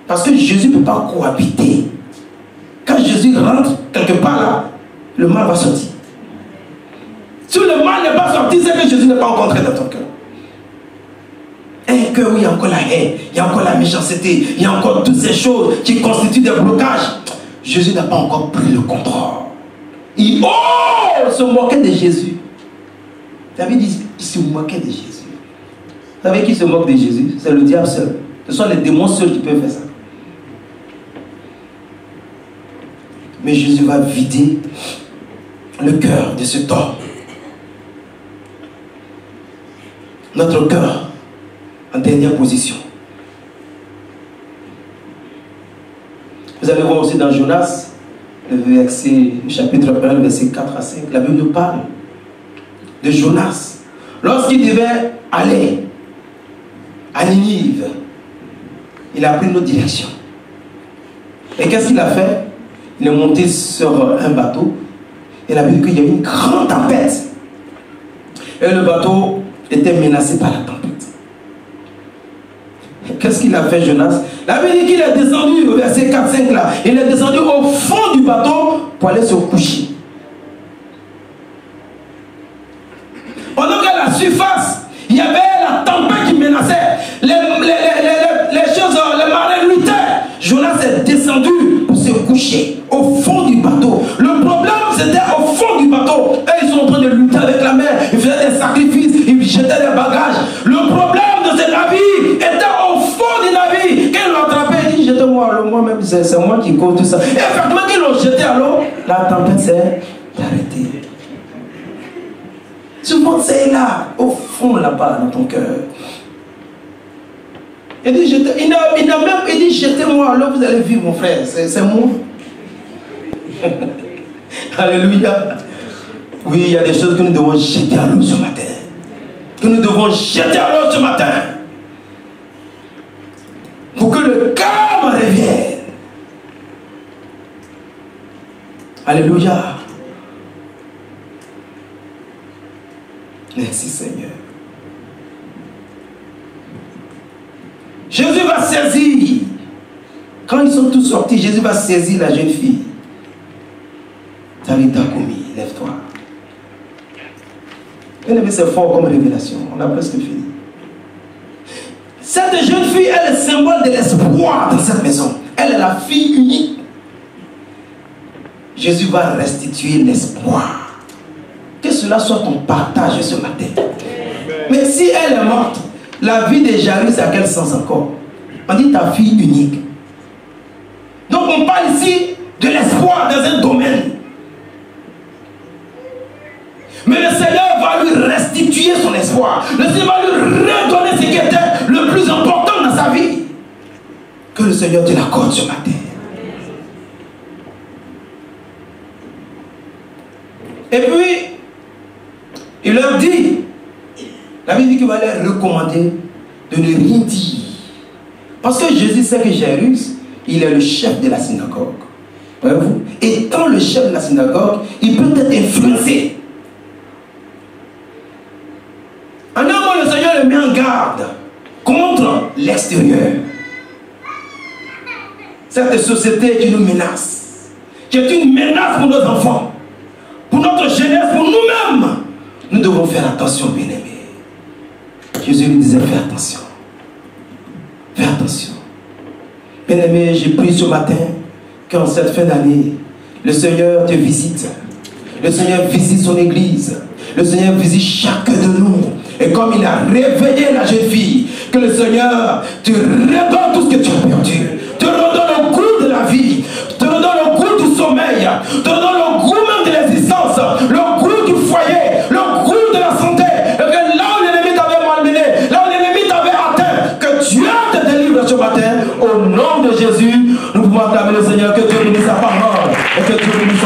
Parce que Jésus ne peut pas cohabiter. Quand Jésus rentre quelque part là, le mal va sortir. Si le mal n'est pas sorti, c'est que Jésus n'est pas rencontré dans ton cœur. Un cœur où il y a encore la haine, il y a encore la méchanceté, il y a encore toutes ces choses qui constituent des blocages. Jésus n'a pas encore pris le contrôle. Il se moquait de Jésus. Vous avez dit, il se moquait de Jésus. Vous savez qui se moque de Jésus? C'est le diable seul. Ce sont les démons seuls qui peuvent faire ça. Mais Jésus va vider le cœur de cet homme. Notre cœur, en dernière position. Vous allez voir aussi dans Jonas, le chapitre 1, verset 4 à 5, la Bible nous parle de Jonas. Lorsqu'il devait aller à Ninive, il a pris une autre direction. Et qu'est-ce qu'il a fait? Il est monté sur un bateau. Et la Bible dit qu'il y a eu une grande tempête. Et le bateau était menacé par la tempête. Qu'est-ce qu'il a fait, Jonas? La Bible dit qu'il est descendu, au verset 4-5 là, il est descendu au fond du bateau pour aller se coucher. Pendant qu'à la surface, il y avait la tempête qui menaçait, les choses, les marins luttaient. Jonas est descendu pour se coucher au fond du bateau. Le problème, c'était au fond du bateau. Et ils sont en train de lutter avec la mer. Ils faisaient des sacrifices, ils jetaient des bagages. Le problème de ce navire était au fond du navire. Quand ils l'ont attrapé, il dit, jetez-moi à l'eau. Moi-même, c'est moi qui cause tout ça. Et effectivement, qu'ils l'ont jeté à l'eau, la tempête s'est arrêtée. Souvent, c'est là, au fond, là-bas, dans ton cœur. Il dit, il dit, jetez-moi à l'eau, vous allez vivre, mon frère. C'est moi. Alléluia. Oui, il y a des choses que nous devons jeter à l'eau ce matin. Que nous devons jeter à l'eau ce matin. Pour que le calme revienne. Alléluia. Merci Seigneur. Jésus va saisir. Quand ils sont tous sortis, Jésus va saisir la jeune fille. Talita Koumi, lève-toi. C'est fort comme révélation. On a presque fini. Cette jeune fille est le symbole de l'espoir dans cette maison. Elle est la fille unique. Jésus va restituer l'espoir. Que cela soit ton partage ce matin. Mais si elle est morte, la vie de Jairus, c'est à quel sens encore? On dit ta fille unique. Donc on parle ici de l'espoir dans un domaine. Mais le Seigneur va lui restituer son espoir. Le Seigneur va lui redonner ce qui était le plus important dans sa vie. Que le Seigneur te l'accorde ce matin. Et puis, il leur dit, la Bible dit qu'il va leur recommander de ne rien dire. Parce que Jésus sait que Jairus, il est le chef de la synagogue. Voyez-vous? Étant le chef de la synagogue, il peut être influencé. En un mot, le Seigneur le met en garde contre l'extérieur. Cette société qui nous menace, qui est une menace pour nos enfants, pour notre jeunesse, pour nous-mêmes. Nous devons faire attention, bien-aimés. Jésus lui disait, fais attention. Fais attention. Bien-aimé, j'ai prié ce matin qu'en cette fin d'année, le Seigneur te visite. Le Seigneur visite son église. Le Seigneur visite chacun de nous. Et comme il a réveillé la jeune fille, que le Seigneur te redonne tout ce que tu as perdu. Te redonne le goût de la vie. Te redonne le goût du sommeil. Te redonne le goût même de l'existence. Le goût du foyer. Le goût de la santé. Et que là où l'ennemi t'avait malmené, là où l'ennemi t'avait atteint, que Dieu te délivre ce matin. Au nom de Jésus, nous pouvons acclamer le Seigneur. Que Dieu bénisse sa parole. Et que Dieu bénisse